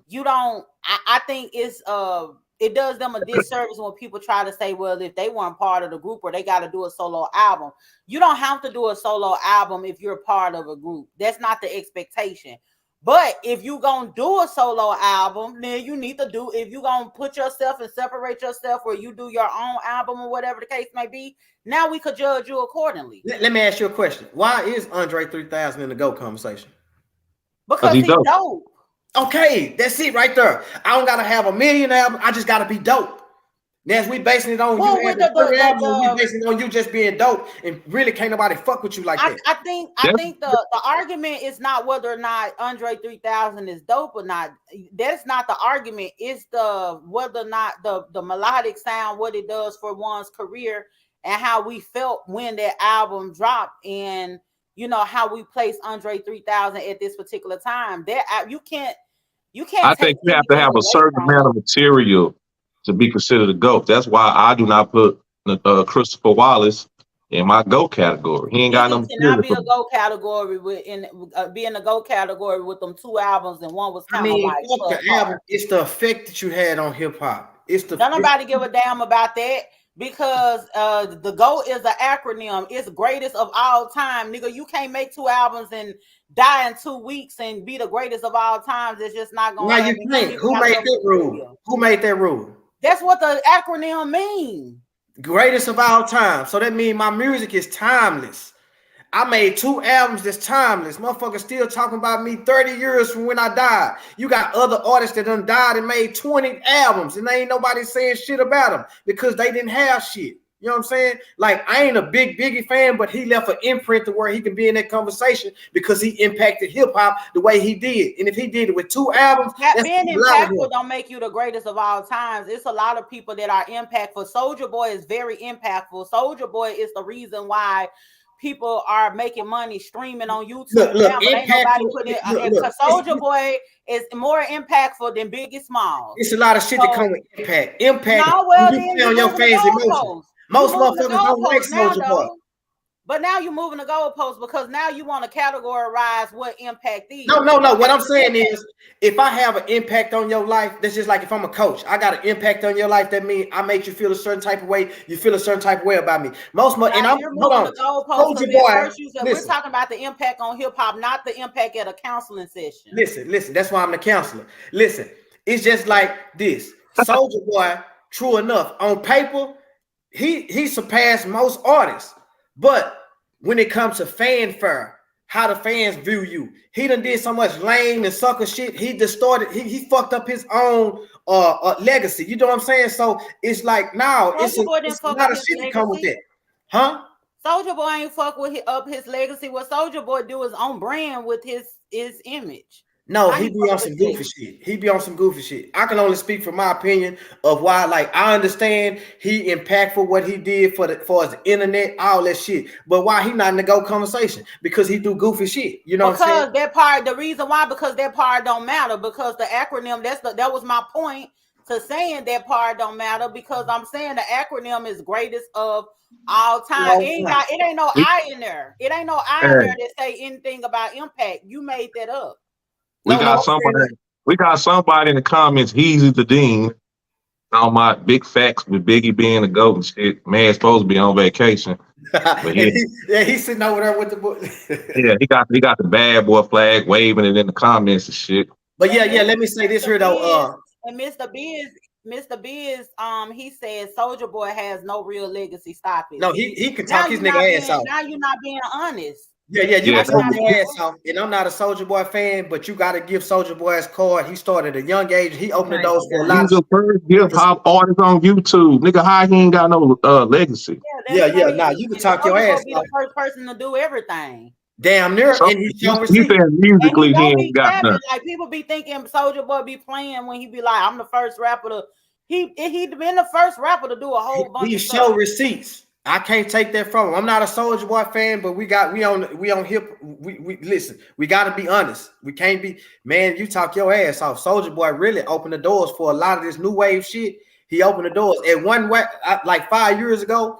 you don't. I think it does them a disservice when people try to say, well, if they weren't part of the group or they got to do a solo album. You don't have to do a solo album if you're part of a group. That's not the expectation. But if you gonna do a solo album, then you need to do, if you gonna put yourself and separate yourself, or you do your own album or whatever the case may be, now we could judge you accordingly. Let me ask you a question. Why is Andre 3000 in the GOAT conversation? Because he's dope. Okay, that's it right there. I don't gotta have a million albums. I just gotta be dope. Now, we basing it on you having 30 albums, we basing it on you just being dope, and really can't nobody fuck with you like that. I think the argument is not whether or not Andre 3000 is dope or not. That's not the argument. It's the whether or not the melodic sound, what it does for one's career, and how we felt when that album dropped, and you know how we place Andre 3000 at this particular time. That you can't. I think you have to have a certain amount of material to be considered a GOAT. That's why I do not put Christopher Wallace in my GOAT category. He ain't got no material. Be a GOAT category be in the GOAT category with them two albums, and one was kind of like the album. It's the effect that you had on hip hop. Don't nobody give a damn about that, because the GOAT is an acronym. It's greatest of all time, nigga. You can't make two albums and die in 2 weeks and be the greatest of all times. It's just not going to happen. You think? Who made that rule? Who made that rule? That's what the acronym means. Greatest of all time. So that means my music is timeless. I made 2 albums that's timeless. Motherfuckers still talking about me 30 years from when I died. You got other artists that done died and made 20 albums, and they ain't nobody saying shit about them because they didn't have shit. You know what I'm saying? Like, I ain't a big Biggie fan, but he left an imprint to where he can be in that conversation because he impacted hip hop the way he did. And if he did it with 2 albums, being impactful don't make you the greatest of all times. It's a lot of people that are impactful. Soulja Boy is very impactful. Soulja Boy is the reason why people are making money streaming on YouTube. Soulja Boy is more impactful than Biggie Smalls. It's a lot of shit that come with impact. Impact. No, well, you on your fans' emotions. Most motherfuckers don't like Soulja Boy. But now you're moving the goalposts because now you want to categorize what impact is. No. What I'm saying is, if I have an impact on your life, that's just like if I'm a coach. I got an impact on your life. That means I make you feel a certain type of way. You feel a certain type of way about me. And I'm hold on. Soulja Boy. We're talking about the impact on hip hop, not the impact at a counseling session. Listen. That's why I'm the counselor. Listen, it's just like this. Soulja Boy, true enough, on paper, he surpassed most artists. But when it comes to fanfare, how the fans view you, he done did so much lame and sucker shit. He distorted. He fucked up his own legacy. You know what I'm saying? So it's like now it's a lot of shit that come with that, huh? Soulja Boy ain't fuck with up his legacy. What Soulja Boy do is on brand with his image. No, he be on some goofy shit. He be on some goofy shit. I can only speak from my opinion of why. Like, I understand he impactful what he did for his internet, all that shit. But why he not in the GO conversation? Because he do goofy shit. You know what I'm saying? That part, the reason why, because that part don't matter. Because the acronym, that was my point to saying that part don't matter. Because I'm saying the acronym is greatest of all time. It ain't no I in there. It ain't no I in there that say anything about impact. You made that up. We got somebody in the comments. He's the dean. On my big facts with Biggie being a GOAT and shit. Man, supposed to be on vacation. But he's sitting over there with the book. Yeah, he got the bad boy flag waving it in the comments and shit. But yeah, let me say this here though. And Mr. Biz, he said Soulja Boy has no real legacy. Stop it. No, he could talk his nigga ass off. Now you're not being honest. You can talk your ass off. And I'm not a Soulja Boy fan, but you got to give Soulja Boy his card. He started at a young age. He opened the doors for a lot. He's the first hip hop artist on YouTube. Nigga, how he ain't got no legacy? Nah, you can talk your ass off. Be the first person to do everything. Damn near. So, and he said musically he ain't got nothing. Like, people be thinking Soulja Boy be playing when he be like, I'm the first rapper to. He been the first rapper to do a whole bunch. He show receipts. I can't take that from him. I'm not a Soulja Boy fan, but we on hip. We listen. We got to be honest. We can't be, man. You talk your ass off. Soulja Boy really opened the doors for a lot of this new wave shit. He opened the doors. At one way, like 5 years ago,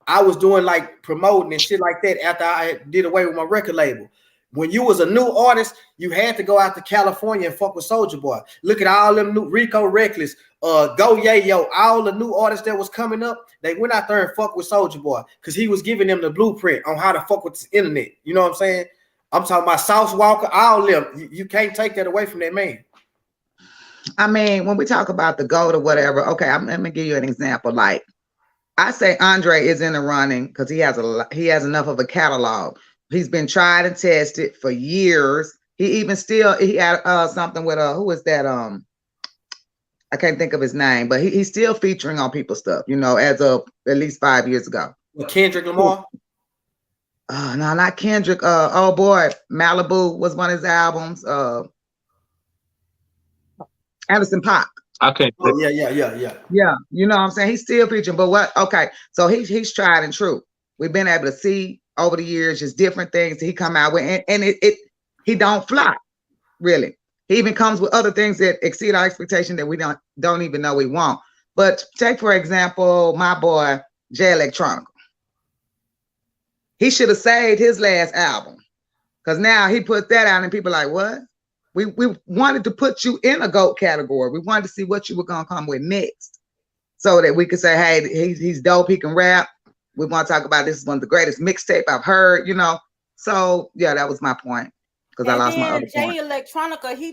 I was doing like promoting and shit like that after I did away with my record label. When you was a new artist, you had to go out to California and fuck with Soulja Boy. Look at all them new Rico Reckless, Go Yayo, all the new artists that was coming up. They went out there and fuck with Soulja Boy because he was giving them the blueprint on how to fuck with the internet. You know what I'm saying? I'm talking about Sauce Walker, all them. You can't take that away from that man. I mean, when we talk about the GOAT or whatever, okay, let me give you an example. Like, I say Andre is in the running because he has enough of a catalog. He's been tried and tested for years. He had something with who is that? I can't think of his name, but he's still featuring on people's stuff, you know, as of at least 5 years ago. Kendrick Lamar? No, not Kendrick. Oh boy, Malibu was one of his albums. Anderson .Paak. Okay. Yeah, you know what I'm saying? He's still featuring, but what? Okay, so he's tried and true. We've been able to see over the years just different things that he come out with, and he don't fly, really. He even comes with other things that exceed our expectation that we don't even know we want. But take, for example, my boy, Jay Electronica. He should have saved his last album because now he put that out and people are like, what? We wanted to put you in a GOAT category. We wanted to see what you were going to come with next so that we could say, hey, he's dope. He can rap. We want to talk about this is one of the greatest mixtape I've heard, you know. So, yeah, that was my point. Because I lost my other point. Jay Electronica, he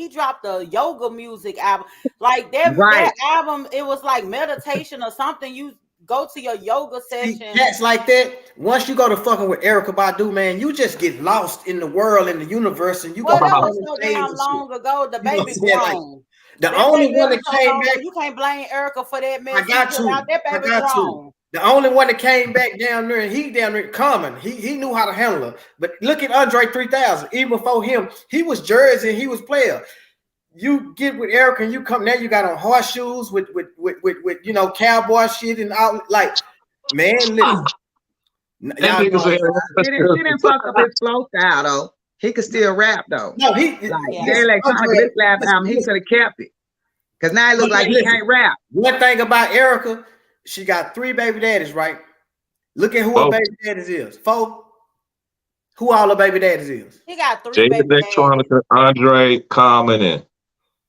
dropped the yoga music album. Like that album, it was like meditation or something. You go to your yoga session. Cats like that. Once you go to fucking with Erykah Badu, man, you just get lost in the world and the universe, and you go. That was so damn long ago. The baby grown. The only one that came back. You can't blame Erykah for that, man. I got to. The only one that came back down there, and he down there Common. He knew how to handle her. But look at Andre 3000. Even before him, he was Jersey and he was player. You get with Erykah and you come now. You got on horseshoes with you know cowboy shit and all. Like, man, listen. He didn't fuck up his flow style though. He could still rap though. No, this last album he could have kept it because now it looks like he can't rap. One thing about Erykah. She got 3 baby daddies, right? Look at who her baby daddies is. 4. Who all her baby daddies is? He got 3 Jay baby Electronica, Andre, Common, and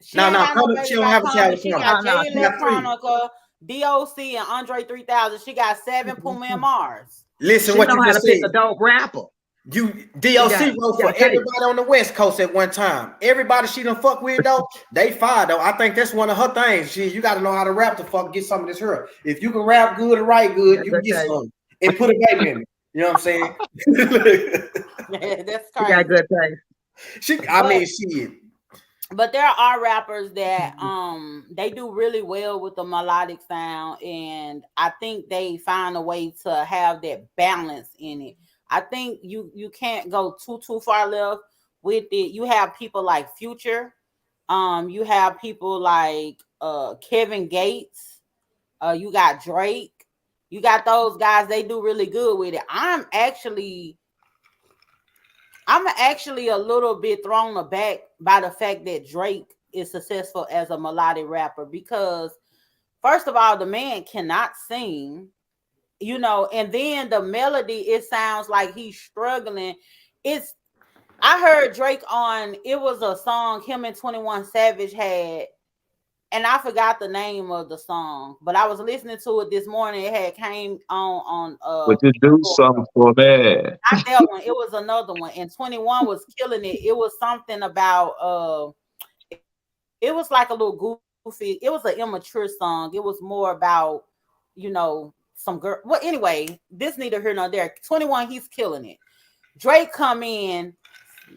she don't have a child. She got Jay Electronica, DOC, and Andre 3000. She got 7 Puma and Mars. Listen, she what you know how to just pick said. a dope rapper. DOC wrote for everybody on the West Coast at one time. Everybody she done fuck with though, they fired though. I think that's one of her things. You got to know how to rap to get some of this her. If you can rap good and write good, you can get some and put a baby in it. You know what I'm saying? Yeah, that's crazy. She got good taste. She But there are rappers that they do really well with the melodic sound, and I think they find a way to have that balance in it. I think you can't go too far left with it. You have people like Future, you have people like Kevin Gates, you got Drake, you got those guys. They do really good with it. I'm actually a little bit thrown aback by the fact that Drake is successful as a melodic rapper, because first of all, the man cannot sing, and then the melody, it sounds like he's struggling. I heard Drake on, it was a song him and 21 Savage had, and I forgot the name of the song, but I was listening to it this morning. It had came on Would you do something for that? not that one. It was another one, and 21 was killing it. It was something about it was like a little goofy. It was an immature song. It was more about some girl. Well, anyway, this neither here nor there. 21, he's killing it. Drake come in,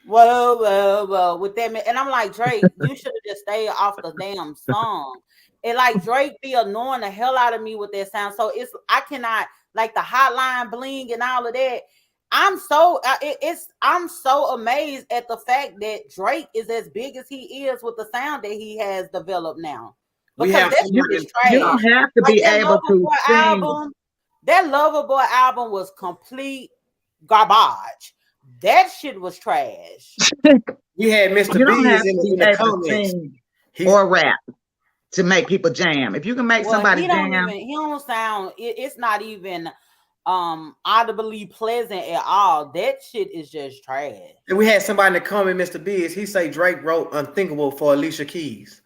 whoa, with that man, and I'm like, Drake, you should have just stayed off the damn song. And like Drake be annoying the hell out of me with that sound. So I cannot, like the hotline bling and all of that. I'm so amazed at the fact that Drake is as big as he is with the sound that he has developed now. Because that shit is trash. You don't have to be able to sing. That Loverboy album was complete garbage. That shit was trash. We had Mr. You don't have B's to be in the able to comments. sing or rap to make people jam. If you can make somebody jam, he don't sound. It's not even audibly pleasant at all. That shit is just trash. And we had somebody in the comment, Mr. B's. He say Drake wrote "Unthinkable" for Alicia Keys.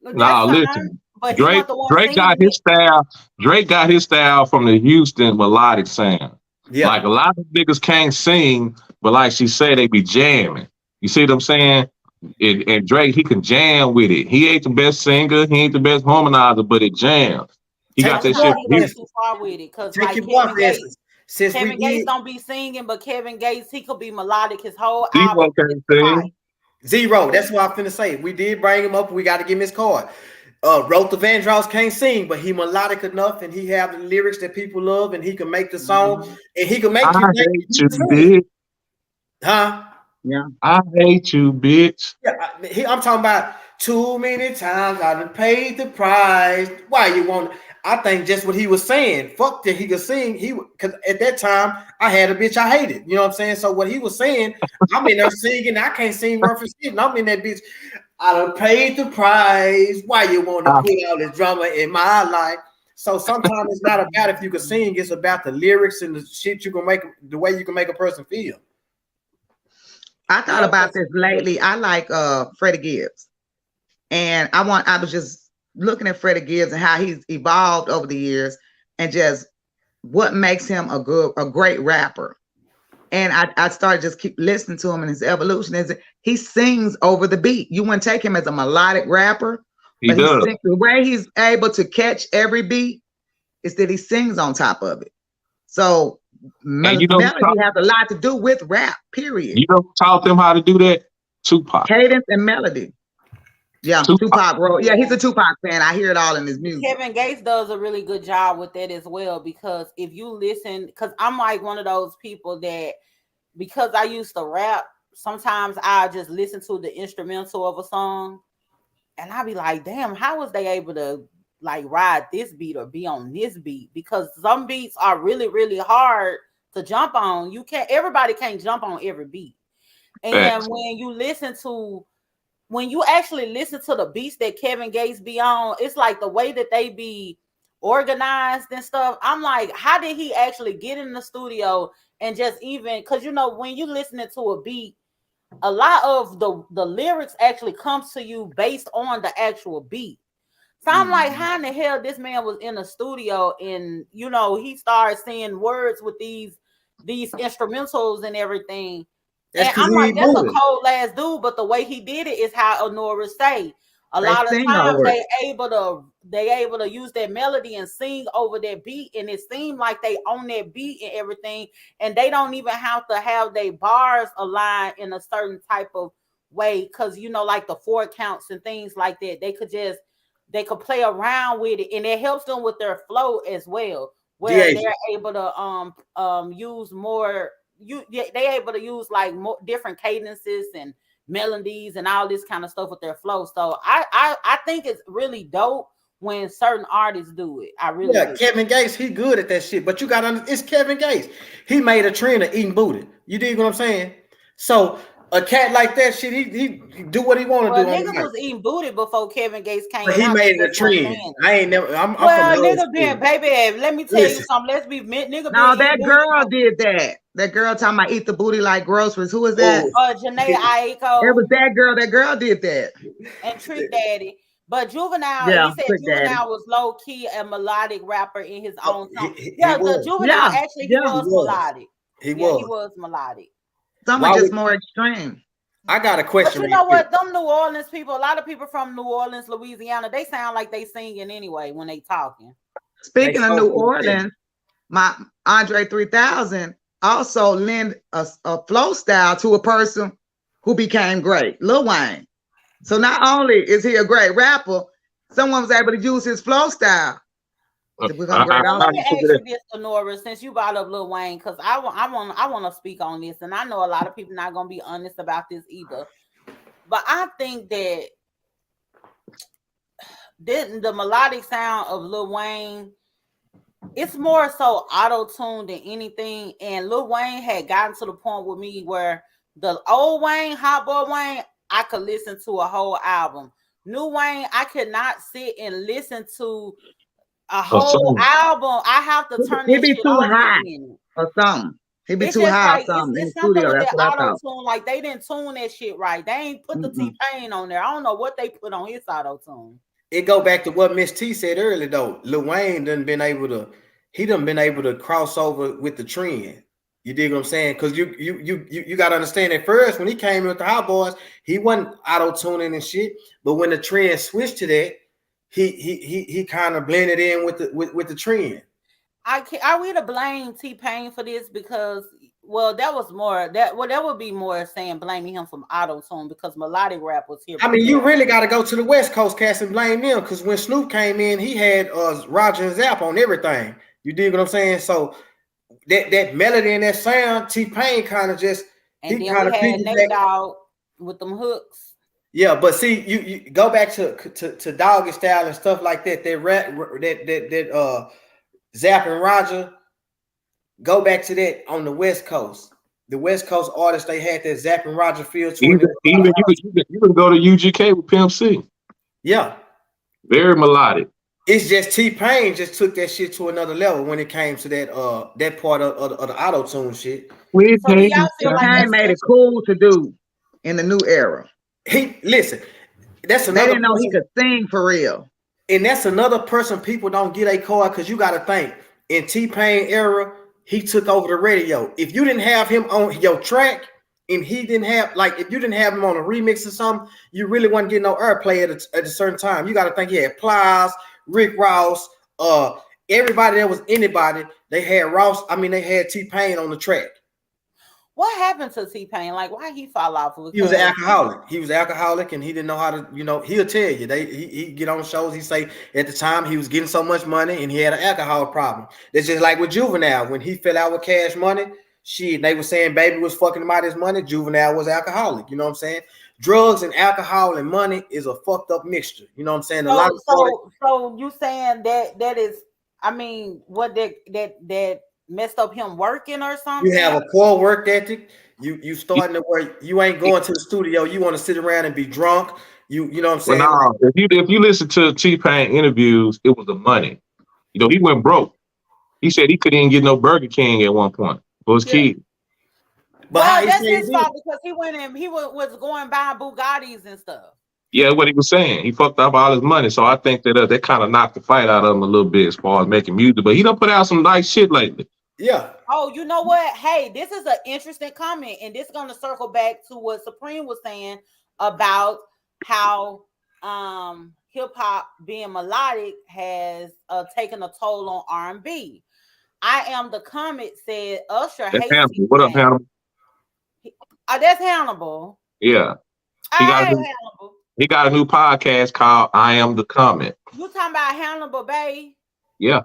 No, listen. Drake got his style. Drake got his style from the Houston melodic sound. Yeah. Like a lot of niggas can't sing, but like she said, they be jamming. You see what I'm saying? And Drake, he can jam with it. He ain't the best singer, he ain't the best harmonizer, but it jams. He got that shit. He goes too far with it, because like Kevin Gates don't be singing, but Kevin Gates, he could be melodic his whole album. Zero. That's what I'm finna say. We did bring him up. We got to give him his card. Wrote the Vandross can't sing, but he melodic enough, and he have the lyrics that people love, and he can make the song, and he can make you bitch. Huh? Yeah. I hate you, bitch. Yeah, I'm talking about too many times I done paid the price. Why you want? I think just what he was saying. Fuck that he could sing. Because at that time I had a bitch I hated. You know what I'm saying? So what he was saying, I'm in there singing. I can't sing worth of shit. And I'm in that bitch. I done paid the price. Why you want to put all this drama in my life? So sometimes it's not about if you can sing. It's about the lyrics and the shit you can make, the way you can make a person feel. I thought about this lately. I like Freddie Gibbs, and I was just looking at Freddie Gibbs and how he's evolved over the years, and just what makes him a great rapper. And I started just keep listening to him, and his evolution is he sings over the beat. You wouldn't take him as a melodic rapper, but the way he's able to catch every beat is that he sings on top of it. So melody has a lot to do with rap, period. You know, taught them how to do that? Tupac. Cadence and melody. Yeah, Tupac wrote. Yeah, he's a Tupac fan. I hear it all in his music. Kevin Gates does a really good job with that as well, because if you listen, because I'm like one of those people that, because I used to rap, sometimes I just listen to the instrumental of a song and I'll be like, damn, how was they able to like ride this beat or be on this beat? Because some beats are really, really hard to jump on. Everybody can't jump on every beat. And when you actually listen to the beats that Kevin Gates be on, it's like the way that they be organized and stuff. I'm like, how did he actually get in the studio and just even, because when you listening to a beat, a lot of the lyrics actually comes to you based on the actual beat. So I'm like, how in the hell this man was in the studio and he started saying words with these instrumentals and everything. And I'm like, that's a cold ass dude, but the way he did it is how Honora say. A lot of times they able to use that melody and sing over that beat, and it seemed like they own that beat and everything, and they don't even have to have their bars aligned in a certain type of way, because you know, like the 4 counts and things like that, they could play around with it, and it helps them with their flow as well, where they're able to use more. They able to use like more different cadences and melodies and all this kind of stuff with their flow. So I think it's really dope when certain artists do it. I really do. Kevin Gates, he good at that shit. But you gotta it's Kevin Gates. He made a trend of eating booty. You dig what I'm saying? So a cat like that shit, he do what he want to do. Niggas was eating booty before Kevin Gates came. But he made it a trend. I ain't never. I'm nigga been, baby. Let me tell you something. Let's be nigga. No, that girl did that. That girl talking about eat the booty like groceries. Who is that? Janae Aiko. It was that girl. That girl did that. And Trick Daddy. But Juvenile, he said Juvenile was low key a melodic rapper in his own song. The Juvenile actually was melodic. He was melodic. Some are just more extreme. I got a question. But you know what? Them New Orleans people, a lot of people from New Orleans, Louisiana, they sound like they singing anyway when they talking. Speaking of New Orleans, my Andre 3000 also lend a flow style to a person who became great, Lil Wayne. So not only is he a great rapper, someone was able to use his flow style. Let me ask you this, Sonora, since you brought up Lil Wayne, because I want to speak on this, and I know a lot of people not gonna be honest about this either. But I think that the melodic sound of Lil Wayne, it's more so auto-tuned than anything. And Lil Wayne had gotten to the point with me where the old Wayne, Hot Boy Wayne, I could listen to a whole album. New Wayne, I could not sit and listen to a whole album. I have to turn this shit too off high or something. He'd be too high or something. It's something with that auto-tune. Like they didn't tune that shit right. They ain't put the T-Pain on there. I don't know what they put on his auto-tune. It go back to what Miss T said earlier though. Lil Wayne done been able to cross over with the trend. You dig what I'm saying? Because you gotta understand at first when he came in with the Hot Boys, he wasn't auto-tuning and shit. But when the trend switched to that, he kind of blended in with the trend. Are we to blame T-Pain for this? Because that would be more saying blaming him from auto-tune, because melodic rap was here. I mean, you really got to go to the West Coast cast and blame them, because when Snoop came in, he had Roger and Zapp on everything. You dig what I'm saying? So that melody and that sound, T-Pain kind of just and then we had Nate Dogg with them hooks. Yeah, but see, you go back to Doggy Style and stuff like that. That Zapp and Roger, go back to that on the West Coast. The West Coast artists, they had that Zapp and Roger feel to it. Even you can go to UGK with Pimp C. Yeah, very melodic. It's just T-Pain just took that shit to another level when it came to that part of the auto-tune shit. T-Pain made it cool to do in the new era. That's another. They didn't know he could sing for real. And that's another person people don't get a card, because you got to think in T-Pain era, he took over the radio. If you didn't have him on your track, and he didn't have, like, if you didn't have him on a remix or something, you really wasn't getting no airplay at a certain time. You got to think he had Plies, Rick Ross, everybody that was anybody. They had they had T-Pain on the track. What happened to T-Pain? Like, why he fall off? He was an alcoholic. He was alcoholic, and he didn't know how to, he'll tell you. He get on shows. He say at the time he was getting so much money, and he had an alcohol problem. That's just like with Juvenile. When he fell out with Cash Money, they were saying Baby was fucking him out his money. Juvenile was alcoholic. You know what I'm saying? Drugs and alcohol and money is a fucked up mixture. You know what I'm saying? So you saying that is, I mean, what that messed up him working or something? You have a poor work ethic. You starting to work. You ain't going to the studio. You want to sit around and be drunk. You know what I'm saying? Well, no, if you listen to T-Pain interviews, it was the money. He went broke. He said he couldn't even get no Burger King at one point for his kid. But that's his fault, because he went in. He was going buying Bugattis and stuff. Yeah, what he was saying. He fucked up all his money. So I think that kind of knocked the fight out of him a little bit as far as making music. But he done put out some nice shit lately. Yeah. Oh, you know what? Hey, this is an interesting comment, and this is going to circle back to what Supreme was saying about how hip-hop being melodic has taken a toll on R&B. I Am the Comment said Usher hates Hannibal. What up, Hannibal? That's Hannibal. Yeah. Hannibal. He got a new podcast called "I Am the Comment." You talking about Hannibal Bay? Yeah,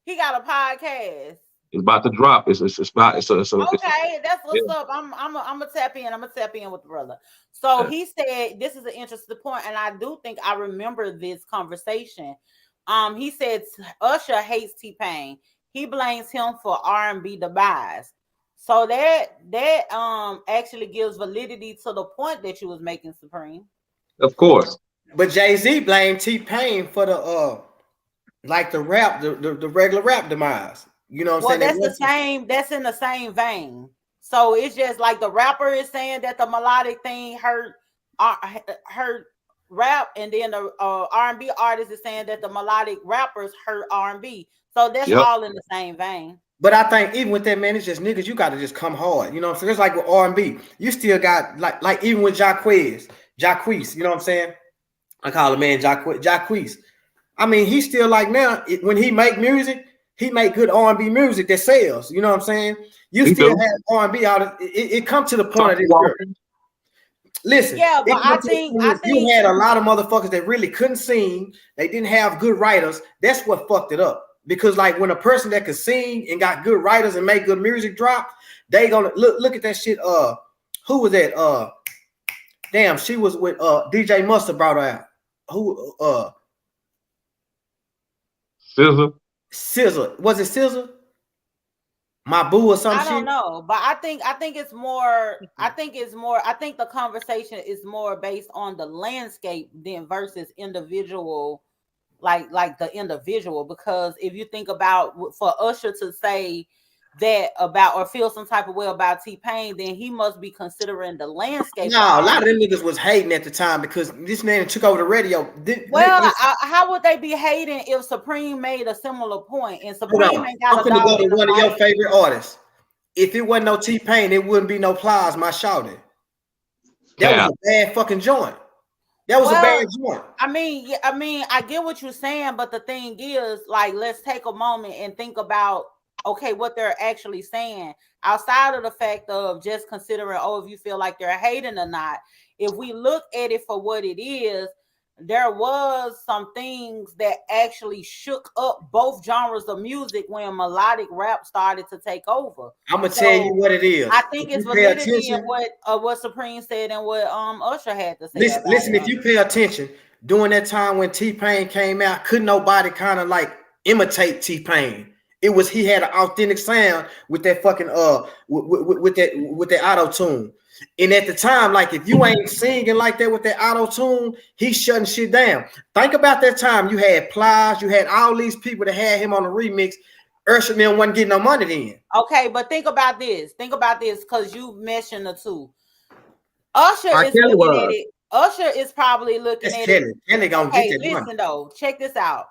he got a podcast. It's about to drop. It's Okay, that's what's up. I'm gonna tap in. I'm gonna tap in with the brother. So he said this is an interesting point, and I do think I remember this conversation. He said Usher hates T-Pain. He blames him for R&B demise. So that actually gives validity to the point that you was making, Supreme. Of course. But Jay-Z blamed T-Pain for the like the rap, the regular rap demise. You know what I'm saying? That's the same. That's in the same vein. So it's just like the rapper is saying that the melodic thing hurt rap, and then the R&B artist is saying that the melodic rappers hurt R&B. So that's all in the same vein. But I think even with that, man, it's just niggas. You got to just come hard. You know what I'm saying? It's like with R&B, you still got like even with Jacquees. You know what I'm saying? I call him man Jacquees. I mean, he's still like now when he make music. He make good R&B music that sells. You know what I'm saying? You still have R&B out. It comes to the point of this. Listen, but I think you had a lot of motherfuckers that really couldn't sing. They didn't have good writers. That's what fucked it up. Because like when a person that could sing and got good writers and make good music drop, they gonna look at that shit. Who was that? Damn, she was with DJ Mustard brought her out. Who? SZA. Was it SZA? My boo or something? I don't know, but I think it's more. I think the conversation is more based on the landscape than versus individual, like the individual. Because if you think about for Usher to say that about or feel some type of way about T-Pain, then he must be considering the landscape. No, a lot of them niggas was hating at the time because this man took over the radio. How would they be hating if Supreme made a similar point? And Supreme ain't got I'm gonna go to one of your favorite artists. If it wasn't no T-Pain, it wouldn't be no Plies, my shouting. That was a bad fucking joint. That was a bad joint. I mean, I get what you're saying, but the thing is, like, let's take a moment and think about what they're actually saying outside of the fact of just considering, if you feel like they're hating or not. If we look at it for what it is, there was some things that actually shook up both genres of music when melodic rap started to take over. I'm gonna tell you what it is. I think it's validity in what Supreme said and what Usher had to say. Listen, if you pay attention, during that time when T-Pain came out, couldn't nobody kind of like imitate T-Pain. It was he had an authentic sound with that fucking with that auto tune. And at the time, like if you ain't singing like that with that auto tune, he's shutting shit down. Think about that time. You had Plies, you had all these people that had him on the remix. Usher man wasn't getting no money then. Okay, but think about this. Because you mentioned the two. Usher is looking at it. Usher is probably looking at it. Kelly gonna get that listen money. Though, check this out.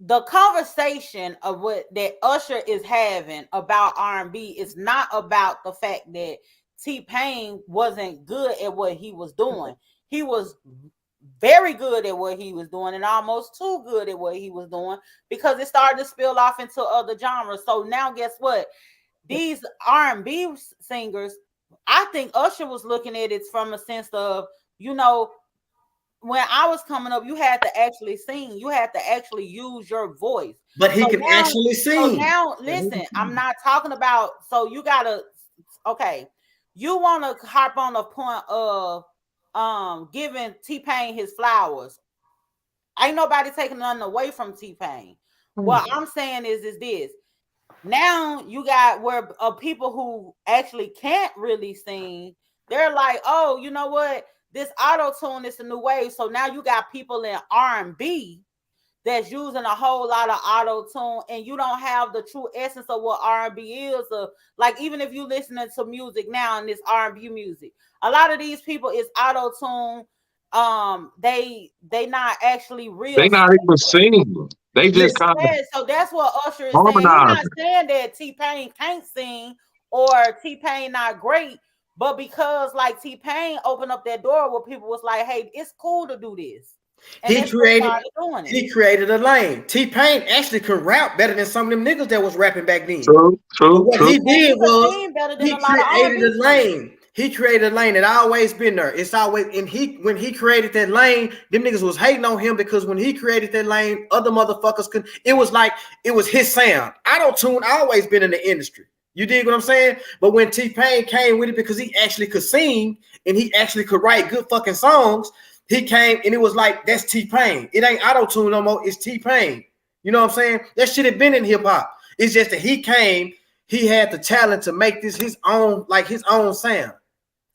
The conversation of that Usher is having about R&B is not about the fact that T-Pain wasn't good at what he was doing. He was very good at what he was doing and almost too good at what he was doing because it started to spill off into other genres. So now guess what? These R&B singers, I think Usher was looking at it from a sense of, when I was coming up, you had to actually sing. You had to actually use your voice. But he can actually sing. So now, listen, I'm not talking about, so you gotta, you want to harp on the point of giving T-Pain his flowers. Ain't nobody taking nothing away from T-Pain. What I'm saying is this. Now you got where people who actually can't really sing, they're like, oh, you know what? This auto-tune is a new wave. So now you got people in R&B that's using a whole lot of auto-tune, and you don't have the true essence of what R&B is. Like, even if you listening to music now and this R&B music, a lot of these people is auto-tune. They not actually real. They not even singing. They just kind of. So that's what Usher is saying. He's not saying that T-Pain can't sing or T-Pain not great. But because like T-Pain opened up that door where people was like, hey, it's cool to do this. And he created a lane. T-Pain actually could rap better than some of them niggas that was rapping back then. True. What he did was he created a lane. He created a lane that always been there. It's always, and when he created that lane, them niggas was hating on him because when he created that lane, other motherfuckers could. It was like it was his sound. Auto-tune always been in the industry. You dig what I'm saying? But when T-Pain came with it because he actually could sing and he actually could write good fucking songs, he came and it was like, that's T-Pain. It ain't auto-tune no more. It's T-Pain. You know what I'm saying? That shit had been in hip hop. It's just that he came. He had the talent to make this his own, like his own sound.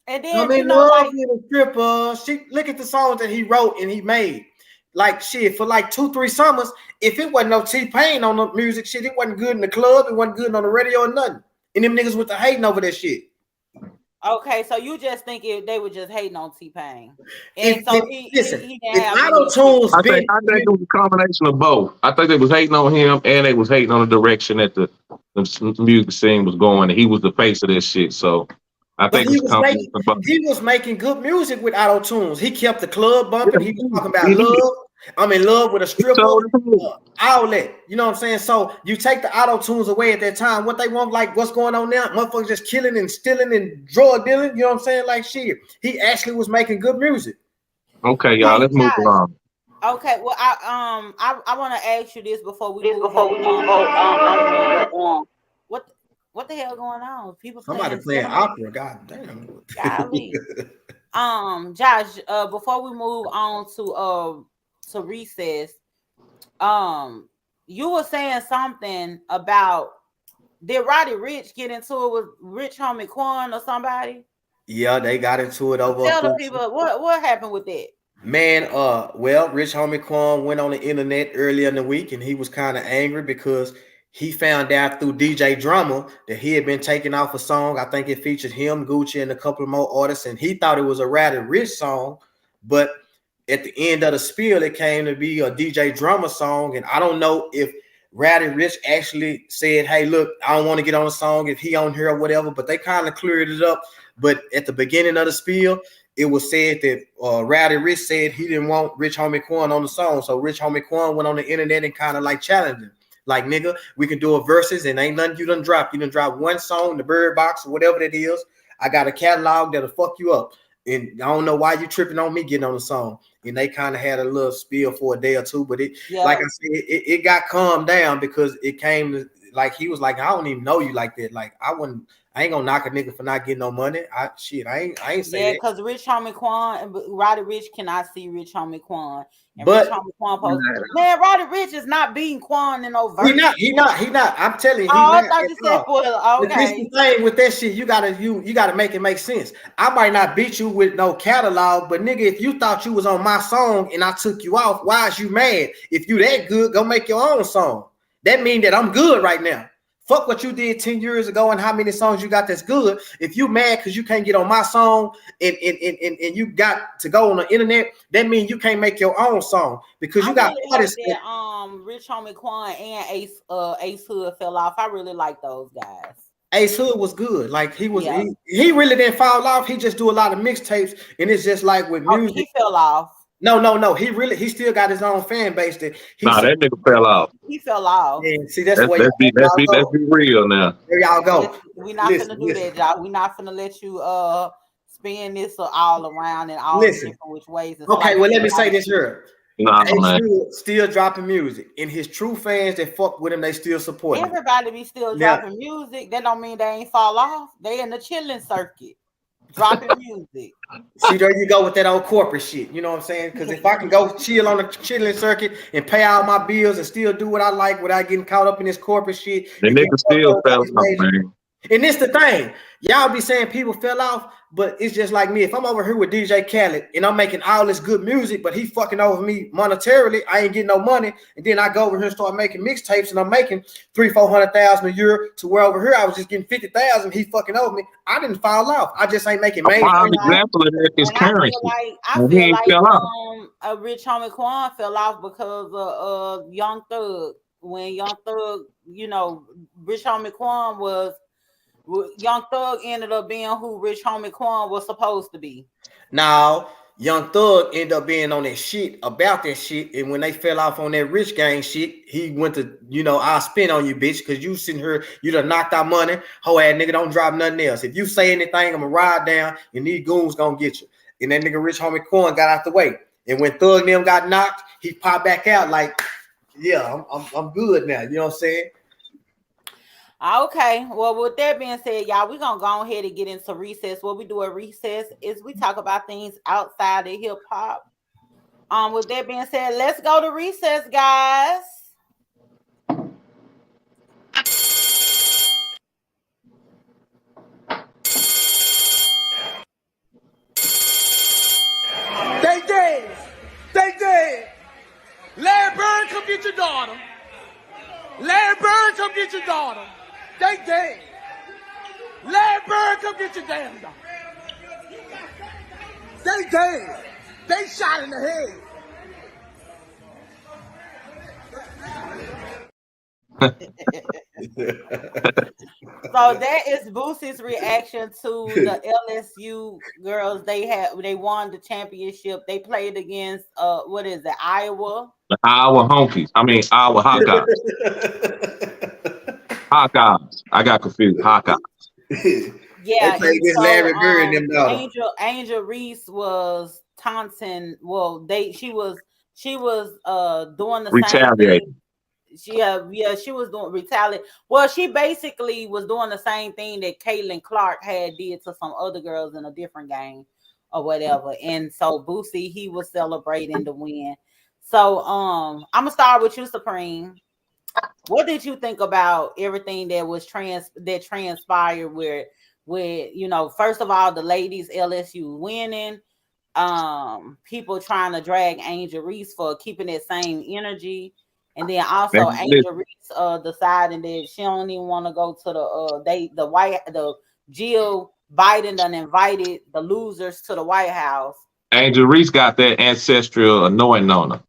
And then I mean, you know, like a stripper. Look at the songs that he wrote and he made. Like shit for like 2-3 summers. If it wasn't no T-Pain on the music, shit, it wasn't good in the club. It wasn't good on the radio or nothing. And them niggas with the hating over that shit. Okay, so you just think they were just hating on T-Pain, and so he didn't have auto-tunes. I think it was a combination of both. I think they was hating on him and they was hating on the direction that the music scene was going. And he was the face of this shit. So I think he was making good music with auto-tunes. He kept the club bumping. He was talking about love. I'm in love with a stripper outlet. You know what I'm saying? So you take the auto-tunes away at that time. What they want, like what's going on now? Motherfuckers just killing and stealing and drug dealing. You know what I'm saying? Like shit. He actually was making good music. Okay, y'all, let's move along. Okay, well, I want to ask you this before we move on. What the hell going on? People somebody playing opera. God damn. Golly. Josh, before we move on to recess, you were saying something about, did Roddy Ricch get into it with Rich Homie Quan or somebody? Yeah, they got into it over. Tell the people what happened with that. Man, well, Rich Homie Quan went on the internet earlier in the week and he was kind of angry because he found out through DJ Drama that he had been taking off a song. I think it featured him, Gucci, and a couple of more artists, and he thought it was a Roddy Ricch song, but at the end of the spiel, it came to be a DJ Drama song, and I don't know if Roddy Ricch actually said, hey, look, I don't want to get on a song if he on here or whatever, but they kind of cleared it up. But at the beginning of the spiel, it was said that Roddy Ricch said he didn't want Rich Homie Quan on the song, so Rich Homie Quan went on the internet and kind of like challenged him. Like, nigga, we can do a verses and ain't nothing you done drop. You done drop one song, the Bird Box or whatever that is. I got a catalog that'll fuck you up. And I don't know why you tripping on me getting on the song. And they kind of had a little spiel for a day or two, but like I said, it got calmed down because it came to, like, he was like, I don't even know you like that. Like, I ain't gonna knock a nigga for not getting no money. I ain't say that. Yeah, because Rich Homie Quan and Roddy Ricch cannot see Rich Homie Quan. And But Rich Homie Quan man, Roddy Ricch is not beating Quan in no verse. He not. I'm telling you. I thought you said okay. The thing with that shit, you gotta make it make sense. I might not beat you with no catalog, but nigga, if you thought you was on my song and I took you off, why is you mad? If you that good, go make your own song. That mean that I'm good right now. Fuck what you did 10 years ago and how many songs you got that's good. If you mad because you can't get on my song and you got to go on the internet, that means you can't make your own song because you got artists. Rich Homie Quan and Ace Hood fell off. I really like those guys. Ace Hood was good. Like he was, he really didn't fall off. He just do a lot of mixtapes, and it's just like with music. He fell off. No. He still got his own fan base. That nigga fell off. He fell off. And see, let's be real now. There y'all go. We're not gonna do that, y'all. We're not gonna let you spin this all around in all different which ways. Okay, well, let me say this here. Nah, still dropping music, and his true fans that fuck with him, they still support him. Everybody be still dropping music. That don't mean they ain't fall off. They in the chilling circuit. Dropping music. See, there you go with that old corporate shit. You know what I'm saying? Because if I can go chill on the chilling circuit and pay all my bills and still do what I like without getting caught up in this corporate shit, the nigga still fell off, man. And it's the thing, y'all be saying people fell off, but it's just like me. If I'm over here with DJ Khaled and I'm making all this good music, but he fucking over me monetarily, I ain't getting no money. And then I go over here and start making mixtapes and I'm making $300,000-400,000 a year to where over here I was just getting 50,000. He fucking over me. I didn't fall off. I just ain't making main. A prime example of that is Currency. I feel like Rich Homie Quan fell off because of Young Thug. When Young Thug, Rich Homie Quan was. Young Thug ended up being who Rich Homie Quan was supposed to be. Now, Young Thug ended up being on that shit about that shit, and when they fell off on that rich gang shit, he went to, I'll spin on you, bitch, because you sitting here, you done knocked out money, hoe ass nigga, don't drop nothing else. If you say anything, I'm gonna ride down, and these goons gonna get you. And that nigga Rich Homie Coin got out the way, and when Thug and them got knocked, he popped back out like, yeah, I'm good now. You know what I'm saying? Okay, well, with that being said, y'all, we're gonna go ahead and get into recess. What we do at recess is we talk about things outside of hip hop. With that being said, let's go to recess, guys. They dead. They dead. Larry Bird, come get your daughter. Larry Bird, come get your daughter. They dead. Larry Bird, come get your damn daughter. They dead. They shot in the head. So that is Boosie's reaction to the LSU girls. They won the championship. They played against what is it, Iowa? The Iowa Honkies. Iowa Hawkeyes. Hawkeyes. I got confused. Hawkeyes. Yeah, they and so, Larry Bird and them daughters. Angel Reese was taunting. Well, she was doing the same thing. She was doing retaliate. Well, she basically was doing the same thing that Caitlin Clark had did to some other girls in a different game or whatever. And so Boosie, he was celebrating the win. So I'm gonna start with you, Supreme. What did you think about everything that was transpired with first of all, the ladies LSU winning, people trying to drag Angel Reese for keeping that same energy, and then also Angel Reese deciding that she don't even want to go to the Jill Biden done invited the losers to the White House. Angel Reese got that ancestral anointing on her.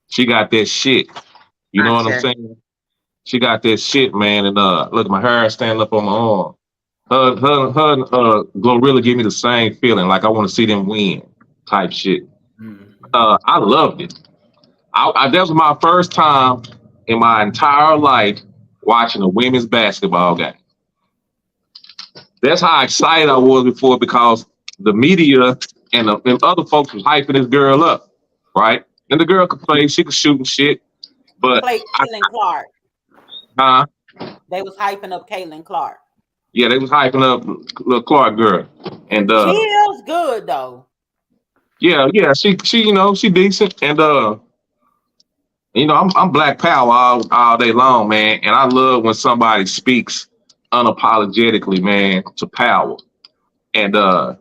She got that shit. You know what I'm saying? She got that shit, man. And look, my hair standing up on my arm. Her Glorilla give me the same feeling, like I want to see them win, type shit. I loved it. That was my first time in my entire life watching a women's basketball game. That's how excited I was before, because the media and other folks was hyping this girl up, right? And the girl could play, she could shoot and shit. But Caitlin Clark. They was hyping up Caitlin Clark. Yeah, they was hyping up little Clark girl. And she is good though. Yeah, she she decent. And I'm Black Power all day long, man. And I love when somebody speaks unapologetically, man, to power. And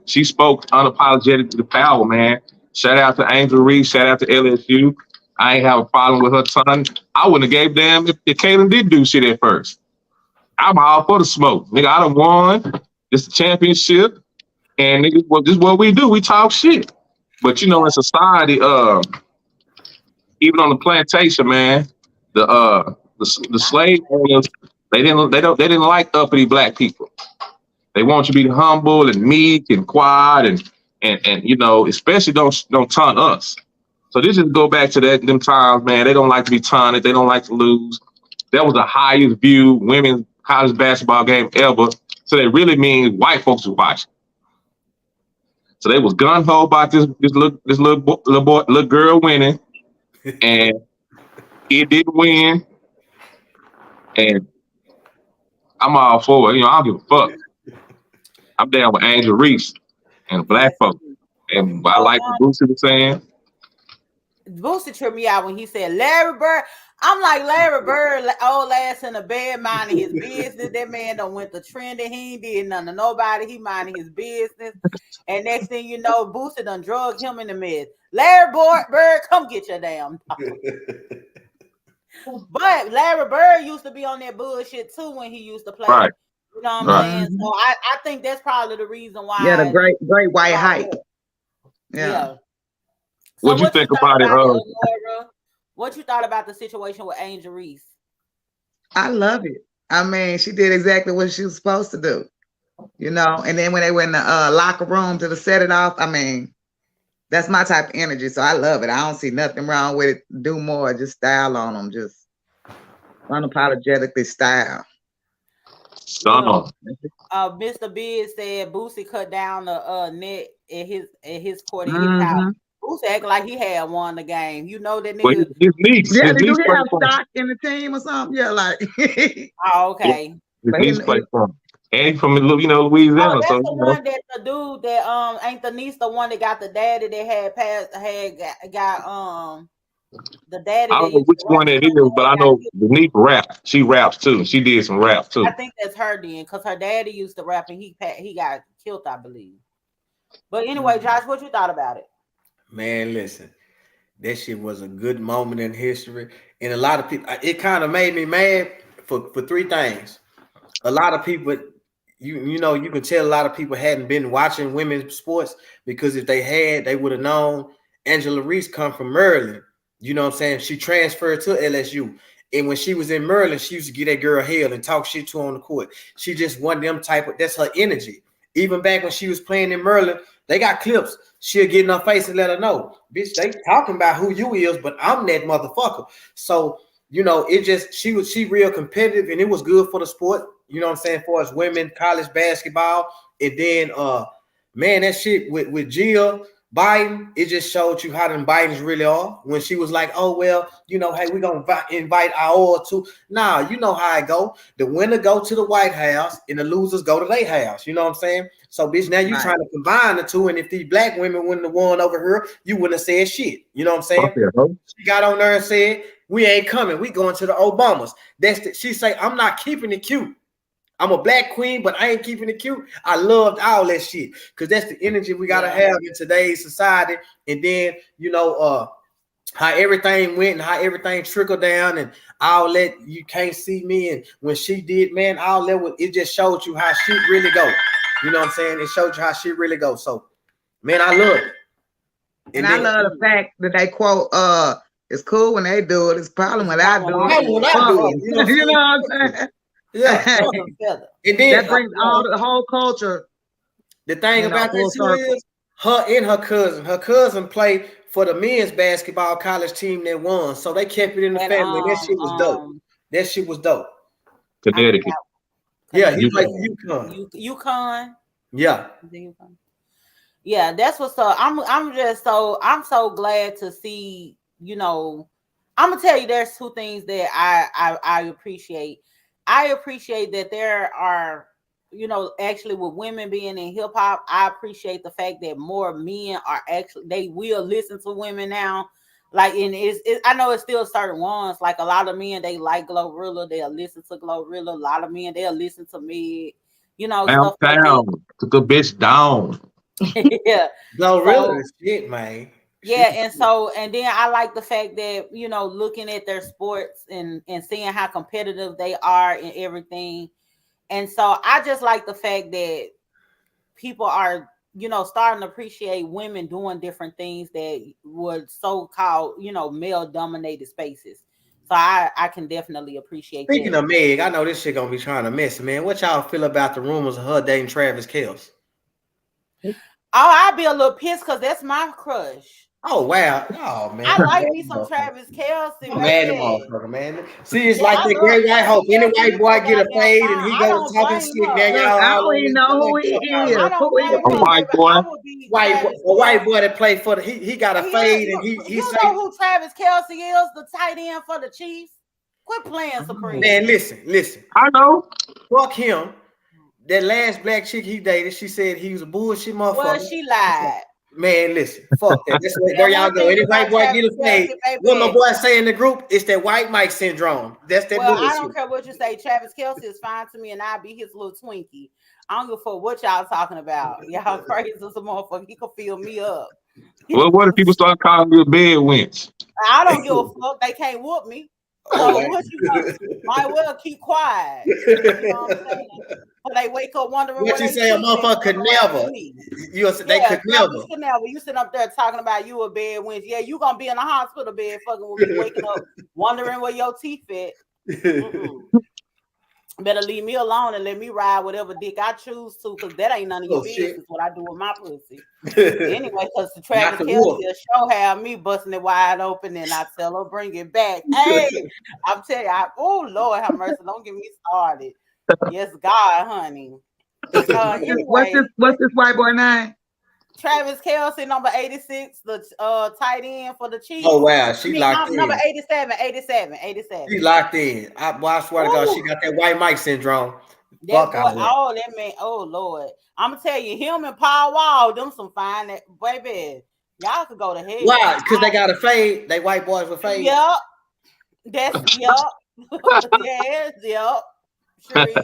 she spoke unapologetically to power, man. Shout out to Angel Reese, shout out to LSU. I ain't have a problem with her son. I wouldn't have gave a damn if Caitlin did do shit at first. I'm all for the smoke. Nigga, I done won. It's the championship. And nigga, this is what we do. We talk shit. But in society, even on the plantation, man, the slave owners, they didn't like uppity black people. They want you to be humble and meek and quiet and especially don't taunt us. So this just go back to them times, man. They don't like to be taunted. They don't like to lose. That was the highest viewed women's college basketball game ever. So that really means white folks was watching. So they was gun ho about this little girl winning, and it didn't win. And I'm all for it. I don't give a fuck. I'm down with Angel Reese and black folks, and I like what Boosie was saying. Boosie tripped me out when he said Larry Bird. I'm like, Larry Bird, old ass in a bed minding his business. That man done went to trending. He ain't did nothing to nobody. He minding his business. And next thing you know, Boosie done drugged him in the mid. Larry Bird, come get your damn dog. But Larry Bird used to be on that bullshit too when he used to play. Right. You know what I'm saying? So I think that's probably the reason why. Yeah, the great white hype. Yeah. So what you think about it, Laura? What you thought about the situation with Angel Reese? I love it. I mean, she did exactly what she was supposed to do, And then when they were in the locker room to set it off, I mean, That's my type of energy, so I love it. I don't see nothing wrong with it. Do more, just style on them, just unapologetically style. Son. Mr. Big said Boosie cut down the net at his court in his house. Boosie act like he had won the game. You know that nigga. Well, his niece. Yeah, His do niece he played have for him. stock in the team or something? Yeah, like. Oh, okay. His niece played for him. And he's from Louisiana. Oh, that's so the one that the dude that ain't the niece the one that got the daddy that got the daddy. I don't know which one it is, but I know the niece rap. She raps too. She did some rap too. I think that's her then, because her daddy used to rap and he got killed, I believe. But anyway, Josh, what you thought about it? Man, listen, that shit was a good moment in history, and a lot of people. It kind of made me mad for three things. A lot of people, you know, you can tell a lot of people hadn't been watching women's sports, because if they had, they would have known Angela Reese come from Maryland. You know what I'm saying? She transferred to LSU. And when she was in Maryland, she used to get that girl hell and talk shit to her on the court. She just one of them type of, that's her energy. Even back when she was playing in Maryland, they got clips. She'll get in her face and let her know, bitch, they talking about who you is, but I'm that motherfucker. So, you know, it just, she real competitive, and it was good for the sport. You know what I'm saying? For us women, college basketball. And then, man, that shit with Jill Biden, it just showed you how them Bidens really are. When she was like, oh, well, you know, hey, we're going to invite our oil too. Nah, you know how it go. The winner go to the White House and the losers go to their house. You know what I'm saying? So, bitch, now you trying to combine the two. And if these black women wouldn't have won over her, you wouldn't have said shit. You know what I'm saying? Okay, she got on there and said, we ain't coming. We going to the Obamas. She say, I'm not keeping it cute. I'm a black queen, but I ain't keeping it cute. I loved all that shit, because that's the energy we gotta have in today's society. And then, you know, how everything went and how everything trickled down and all that. You can't see me. And when she did, man, all that was, it just showed you how shit really go. You know what I'm saying? It showed you how shit really go. So, man, I love it. And I love the fact that they quote, it's cool when they do it. It's problem when I do it. You know what I'm saying? Yeah. And then that brings all the whole culture. The thing about this too is her and her cousin played for the men's basketball college team that won. So they kept it in the family. That shit was dope. That shit was dope. Connecticut. Yeah, he played for UConn. UConn. Yeah. Yeah, that's what's up. I'm so glad to see, you know, I'm gonna tell you there's two things that I appreciate. I appreciate that there are, you know, actually with women being in hip hop, I appreciate the fact that more men are actually, they will listen to women now. Like, and I know it's still certain ones, like a lot of men, they like Glorilla, they'll listen to Glorilla. A lot of men, they'll listen to me, you know, stuff like that. Took a bitch down. Yeah. Glorilla is shit, man. Yeah, and then I like the fact that, you know, looking at their sports and seeing how competitive they are and everything. And so I just like the fact that people are, you know, starting to appreciate women doing different things that would so-called, you know, male-dominated spaces. So I can definitely appreciate Speaking that. of Meg, I know this shit gonna be trying to mess, man. What y'all feel about the rumors of her dating Travis Kelce? Oh, I'd be a little pissed because that's my crush. Oh wow! Oh man, I like me some Travis Kelce. Man. See, it's like the great white hope. Any white boy get a fade and he goes talking shit. Now I don't even know who he is. I don't blame a white boy. A white boy that played for the he got a fade and he you know who Travis Kelce is, the tight end for the Chiefs. Quit playing Supreme. Man, listen. I know. Fuck him. That last black chick he dated, she said he was a bullshit motherfucker. Well, she lied. Man, listen, fuck that. That's what, there y'all go. Any white boy get a fade. What my boy say in the group, it's that white Mike syndrome. That's that bullshit. I don't care what you say. Travis Kelce is fine to me, and I'll be his little Twinkie. I don't give a fuck what y'all talking about. Y'all crazy as a motherfucker. He can fill me up. Well, what if people start calling you a bed wench? I don't give a fuck. They can't whoop me. So what you want? Might well keep quiet. You know what I'm saying? But they wake up wondering what you say. A motherfucker could never. They could never. You sit up there talking about you a bed wench. Yeah, you gonna be in a hospital bed fucking with me, waking up wondering where your teeth fit. Better leave me alone and let me ride whatever dick I choose to, because that ain't none of your Oh, shit. business what I do with my pussy. Anyway, because the Not Travis the Kelce wolf. will show have me busting it wide open, and I tell her bring it back. Hey, I'm telling you, oh Lord have mercy, don't get me started. Yes, God, honey. Anyway, What's this white boy name? Travis Kelce, number 86, the tight end for the Chiefs. Oh wow, I she mean, locked in. number 87. She locked in. I swear to God, she Ooh. got that white Mike syndrome. That Fuck boy, out of that. oh, that man, oh Lord. I'm gonna tell you, him and Paul Wall, them some fine baby. Y'all could go to hell. Why? Because they got a fade. They white boys with fade. Yep. That's yep. Yes, yep. Sure is.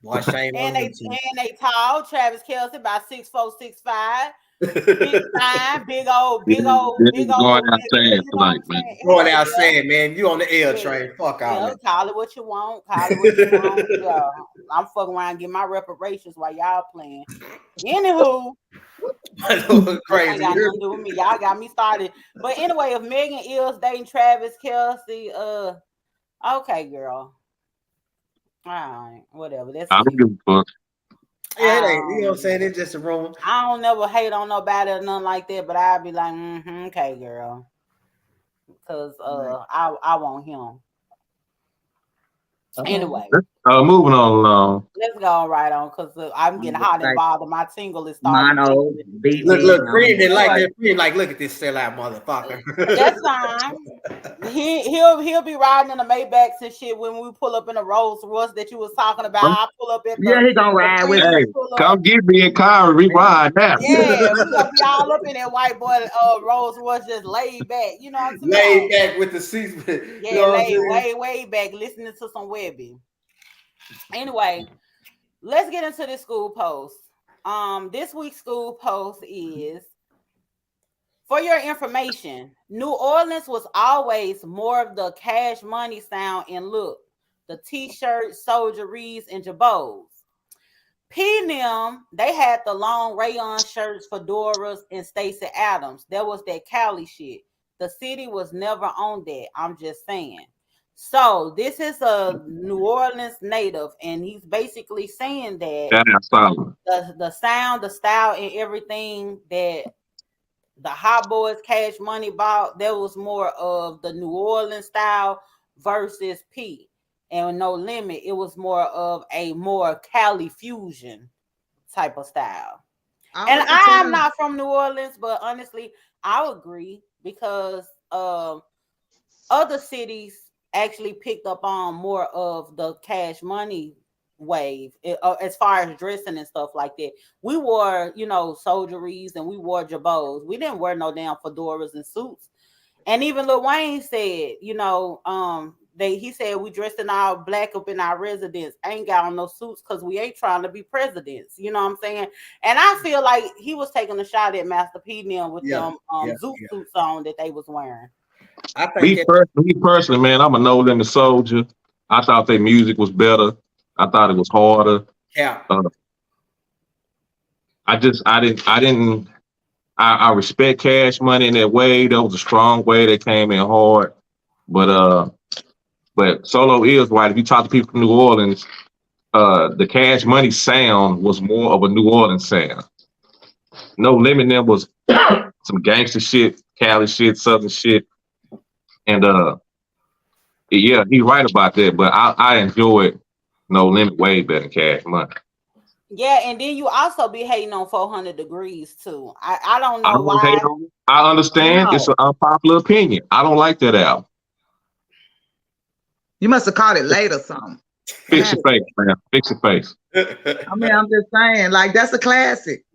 Boy, shame on And them two. they tall. Travis Kelce about 6'4", 6'5". Big time, big old. Going outside tonight, man. Going out saying, man, you on the L train. Fuck all Yeah, that. call it what you want. Call it what you want. Yeah, I'm fucking around and get my reparations while y'all playing. Anywho, Crazy. ain't got nothing to do with me. Y'all got me started. But anyway, if Megan is dating Travis Kelce, okay, girl. All right, whatever. That's I don't cute. give a fuck. Yeah, it ain't, you know what I'm saying? It's just a rumor. I don't never hate on nobody or nothing like that, but I'd be like, okay, girl. Because I want him. Anyway. Moving on along. Let's go right on, because I'm getting hot and bothered. My tingle is starting. Mono, Look, Green didn't like that. Green like, look at this sellout motherfucker. That's fine. He'll be riding in the Maybachs and shit when we pull up in the Rolls Royce that you was talking about. I pull up at he gonna ride with Hey, come get me in car and rewind now. Yeah, we gonna be all up in that white boy Rolls Royce, just laid back. You know what I'm saying? Laid back with the seats. Yeah, You know laid way back, listening to some Webby. Anyway, let's get into this school post. This week's school post is, for your information, New Orleans was always more of the Cash Money sound and look. The t-shirts, soldieries, and jabots. P&M, they had the long rayon shirts, fedoras, and Stacey Adams. That was that Cali shit. The city was never on that. I'm just saying. So this is a New Orleans native, and he's basically saying that the sound, the style, and everything that the Hot Boys Cash Money bought, that was more of the New Orleans style versus P. And No Limit, it was more of a more Cali fusion type of style. And I'm not from New Orleans, but honestly, I agree, because other cities actually picked up on more of the Cash Money wave as far as dressing and stuff like that. We wore, soldieries, and we wore jabots. We didn't wear no damn fedoras and suits. And even Lil Wayne said, he said we dressed in all black up in our residence, ain't got on no suits because we ain't trying to be presidents. You know what I'm saying? And I feel like he was taking a shot at Master P now with them zoot suits on that they was wearing. I think me personally, man, I'm a No Limit soldier. I thought their music was better. I thought it was harder. Yeah. I respect Cash Money in that way. That was a strong way. They came in hard. But Solo is right. If you talk to people from New Orleans, the Cash Money sound was more of a New Orleans sound. No Limit them was some gangster shit, Cali shit, Southern shit. And yeah, he's right about that. But I enjoyed No Limit way better than Cash Money. Yeah, and then you also be hating on 400 Degrees too. I don't know why. I understand. It's an unpopular opinion. I don't like that album. You must have caught it late or something. Fix your face, man. Fix your face. I mean, I'm just saying, like, that's a classic.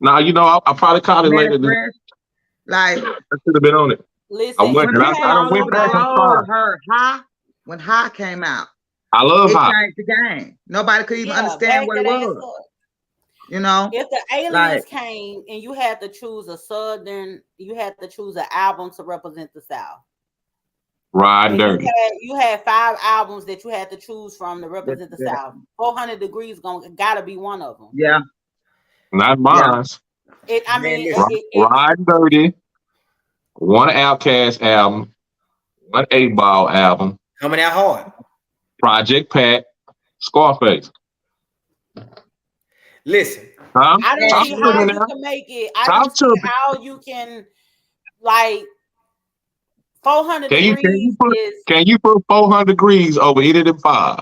Now, I probably caught it later. Like, I should have been on it. Listen, I went back and tried. When High came out, I love High. It changed the game. Nobody could even understand what it was. If the aliens came and you had to choose you had to choose an album to represent the South. Ride Dirty. You had 5 albums that you had to choose from to represent the South. 400 Degrees gotta be one of them. Yeah. Not mine. Ride Dirty, one Outkast album, one 8 Ball album. Coming out hard. Project Pat, Scarface. Listen, Huh? I don't Talk see to how me you now. can make it. I Talk don't to see me. how you can like 400 Can degrees is. you put 400 degrees over any of them five?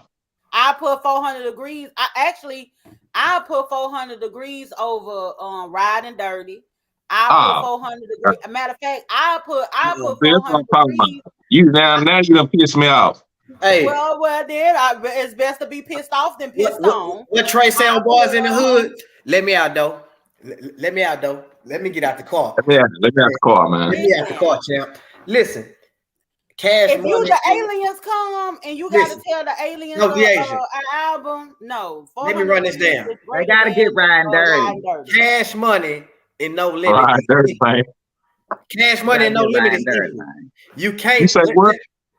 I put 400 degrees. I put 400 degrees over Riding Dirty. I put Ah, 400 degrees. Matter of fact, I put see, that's what 400 I'm talking degrees. about. Now you done piss me off. hey, Well, then it's best to be pissed off than pissed on. what Trey say on Boys in the Hood? Let me out though. Let me out though. Let me get out the car. Let me out the car, man. Let me out the car, champ. Listen, Cash If Money. the aliens come and you got to tell the aliens an album, no. Let me run this down. They gotta get Riding Dirty. Cash Money and No Limit. All right, dirty man. Cash Money and No Limit is equal. You can't. You say what?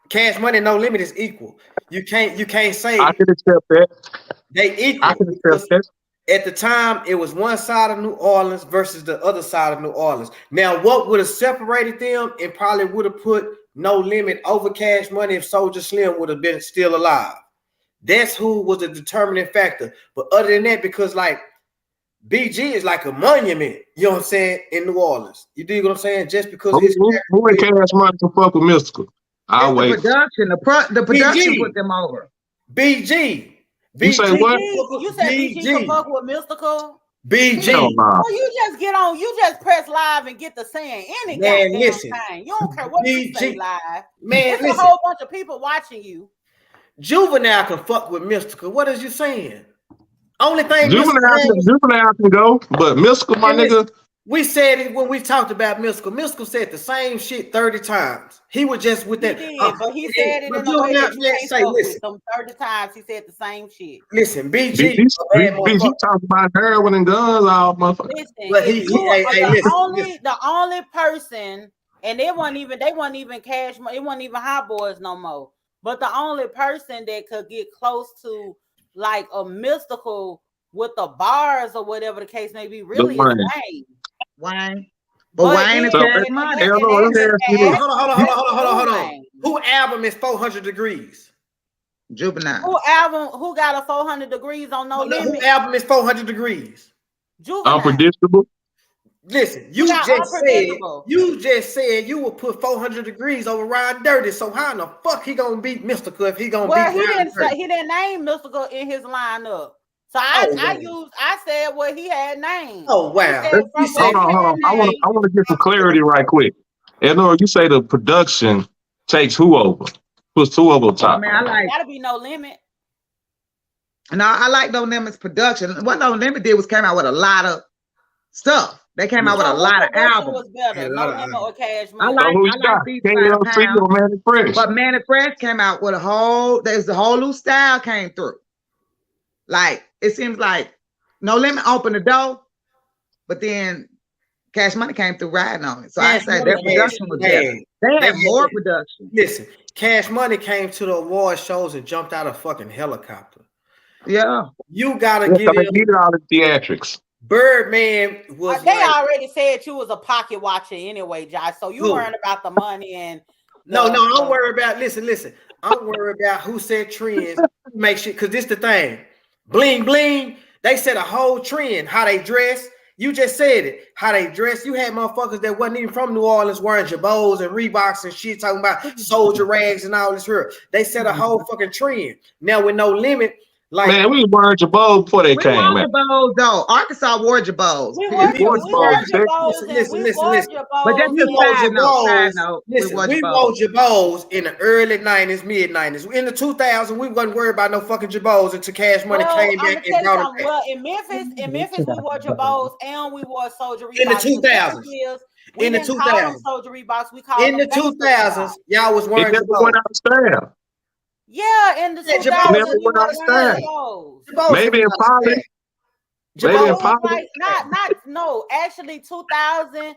Cash Money and No Limit is equal. You can't say I can accept that. they equal. I can accept that. At the time, it was one side of New Orleans versus the other side of New Orleans. Now, what would have separated them and probably would have put No Limit over Cash Money if Soulja Slim would have been still alive? That's who was the determining factor. But other than that, because like BG is like a monument, you know what I'm saying, in New Orleans. You dig what I'm saying? Just because who in Cash Money to fuck with Mystical? I'll wait. The production put them over. BG. You say what? You said BG can fuck with Mystical? BG. Well, you just get on, you just press live and get to saying any goddamn thing. You don't care what you say live. Man, there's a whole bunch of people watching you. Juvenile can fuck with Mystical. What is you saying? Only thing Juvenile can go, but Mystical, my nigga. We said it when we talked about Mystical. Mystical said the same shit 30 times. He was just with that. He did, but he said it in a way that you can't fuck with him 30 times. He said the same shit. Listen, BG talking about heroin and guns, all motherfuckers. Listen, but the only person, and they weren't even Cash Money, it wasn't even Hot Boys no more. But the only person that could get close to like a Mystical with the bars or whatever the case may be, really is Wayne. Wayne. But Wayne is Cash Money. Hold on. Who album is 400 degrees? Juvenile. Who got a 400 degrees on No Limit? Who album is 400 degrees? Juvenile. Unpredictable. Listen, you just said you would put 400 degrees over Riding Dirty. So how in the fuck he gonna beat Mystical if he gonna beat Riding Dirty? He didn't name Mystical in his lineup. So I said what he had named. Oh wow! Hold on. I want to get some clarity right quick. And you say the production takes who over? Puts who over top? Man, gotta be No Limit. No, I like No Limit's production. What No Limit did was came out with a lot of stuff. They came out with a lot of albums. Was better. No Limit or Cash Money. I like Beats by the Pound. But Manny Fresh came out with the whole new style came through. Like, it seems like No Limit opened the door, but then Cash Money came through riding on it. So I said their production was better. They had more production. Listen, Cash Money came to the award shows and jumped out of fucking helicopter. Yeah. You gotta give him all the theatrics. Birdman was. They already said you was a pocket watcher anyway, Josh. So you worrying about the money and. No, don't worry about. Listen. I'm worried about who set trends. Make shit, because this the thing. Bling bling. They set a whole trend. How they dress. You just said it. How they dress. You had motherfuckers that wasn't even from New Orleans wearing Jabos and Reeboks and shit, talking about soldier rags and all this here. They set a whole fucking trend. Now with No Limit, like man, we wore Jabos before they came. Jabos though. Arkansas wore Jabos. We wore Jabos. Listen. But that's just side note. Listen, we wore Jabos in the early 90s, mid 90s. In the 2000s, we wasn't worried about no fucking Jabos until Cash Money came back and brought it back. Well, in Memphis, we wore Jabos and we wore soldier Reeboks. In the 2000s. In the 2000s, soldier Reeboks. We called in the 2000s, y'all was wearing Jabos. Yeah, in the 2000s, maybe in Polly. No, actually 2000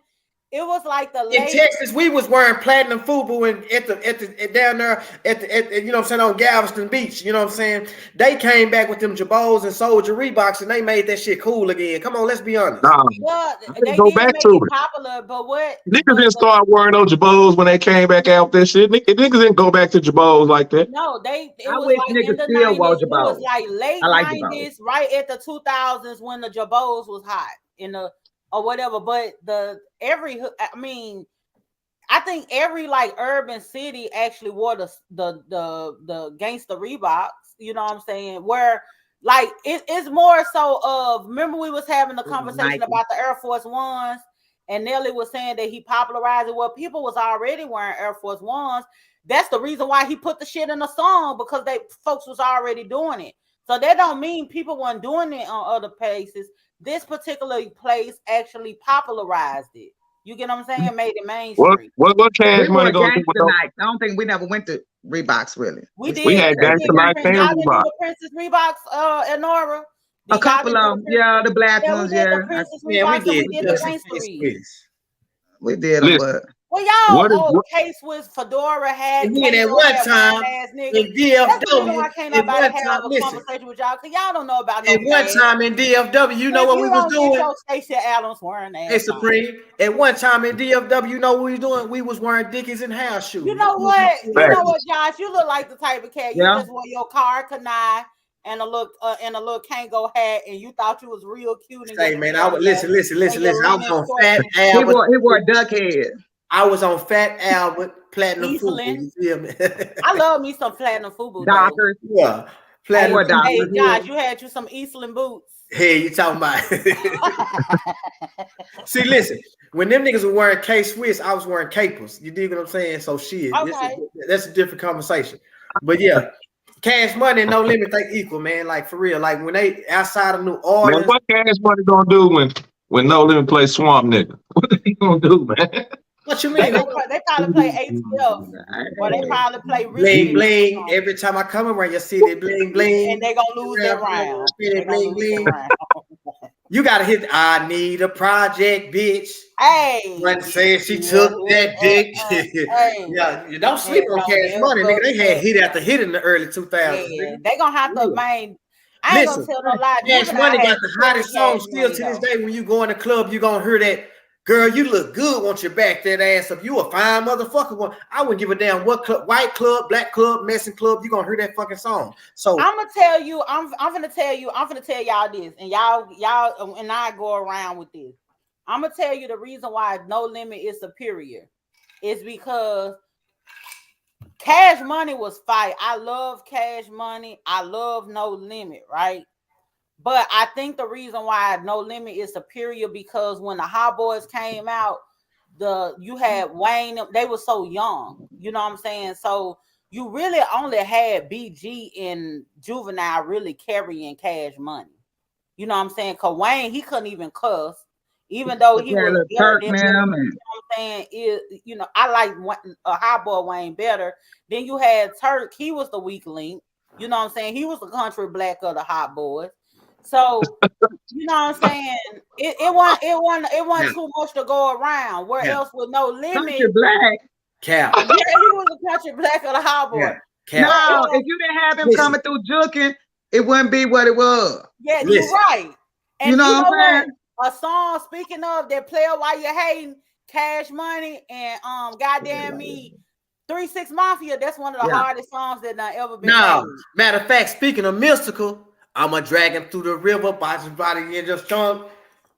It was like the In late. Texas, we was wearing platinum FUBU and down there at you know what I'm saying, on Galveston Beach. You know what I'm saying? They came back with them Jabos and Soldier Reeboks and they made that shit cool again. Come on, let's be honest. Nah, Well, I they didn't go did back make to it it. popular, but what? Niggas didn't start wearing those Jabos when they came back out that shit. Niggas didn't go back to Jabos like that. No, it I was wish like in niggas the still wore 90s. It was Jabos. like late I like 90s, right at the 2000s when the Jabos was hot or whatever. But I think every like urban city actually wore the gangster Reeboks. You know what I'm saying? Where like it's more so of, remember we was having a conversation about the Air Force Ones, and Nelly was saying that he popularized it. Well, people was already wearing Air Force Ones. That's the reason why he put the shit in the song, because folks was already doing it. So that don't mean people weren't doing it on other places. This particular place actually popularized it. You get what I'm saying? Made it mainstream. What Cash Money gonna do with those? Night. I don't think we never went to Reeboks really. We did. We had Gangsta Night and Reeboks. Princess Reeboks, Enora. A couple of them, yeah, the black ones, yeah. We did the Gangsta. We did them, but well, y'all, K-Swiss, Fedora had. And at one time in DFW, can't nobody have a conversation with y'all, because y'all don't know about no. At one time in DFW, you know what we was doing? Stacey Adams wearing that. Hey, Supreme. At one time in DFW, you know what we was doing? We was wearing Dickies and house shoes. You know what? Josh? You look like the type of cat. You just wore your car canai and a little Kango hat, and you thought you was real cute. Hey man, I would listen. I was on Fat Albert. He wore a duck head. I was on Fat Albert, Platinum FUBU. You feel me? I love me some Platinum FUBU. Dockers. Yeah. Platinum. Hey, Josh, you had some Eastland boots. Hey, you talking about? See, listen. When them niggas were wearing K-Swiss, I was wearing capers. You dig what I'm saying? So shit, that's a different conversation. But yeah, Cash Money and No Limit, they equal, man. Like for real. Like when they outside of New Orleans. Man, what Cash Money gonna do when No Limit plays Swamp Nigga? What are they gonna do, man? What you mean? They probably play ATL, or they probably play bling bling. Every time I come around your city, bling bling, and they gonna lose their round. Bling bling. You gotta hit. I need a project, bitch. Hey, one said she took that dick. Yeah, you don't sleep on Cash Money, nigga. They had hit after hit in the early 2000s. Yeah, they gonna have to main. I ain't gonna tell no lie. Cash Money got the hottest song still to this day. When you go in the club, you gonna hear that. Girl, you look good. Want you back that ass up? You a fine motherfucker. I wouldn't give a damn what club, white club, black club, messing club. You gonna hear that fucking song. So I'm gonna tell you. I'm gonna tell y'all this, and y'all and I go around with this. I'm gonna tell you the reason why No Limit is superior is because Cash Money was fire. I love Cash Money. I love No Limit, right? But I think the reason why No Limit is superior because when the Hot Boys came out, you had Wayne, they were so young, you know what I'm saying? So you really only had BG and Juvenile really carrying Cash Money. You know what I'm saying? Because Wayne, he couldn't even cuss, even though he was Turk, man. You know what I'm saying? I like a Hot Boy Wayne better. Then you had Turk, he was the weak link. You know what I'm saying? He was the country black of the Hot Boys. So you know what I'm saying? It wasn't too much to go around. Where else with No Limit? Country black. Cap. Yeah, he was a country black of the Hot Boy. Yeah. No, if you didn't have him coming through juking, it wouldn't be what it was. Yeah, you're right. And you know what I'm saying? A song, speaking of that, Player While You're Hating, Cash Money, and goddamn me, 3 6 Mafia. That's one of the hardest songs that I've ever been. No, matter of fact, speaking of mystical. I'm a drag him through the river, botch his body in just trunk,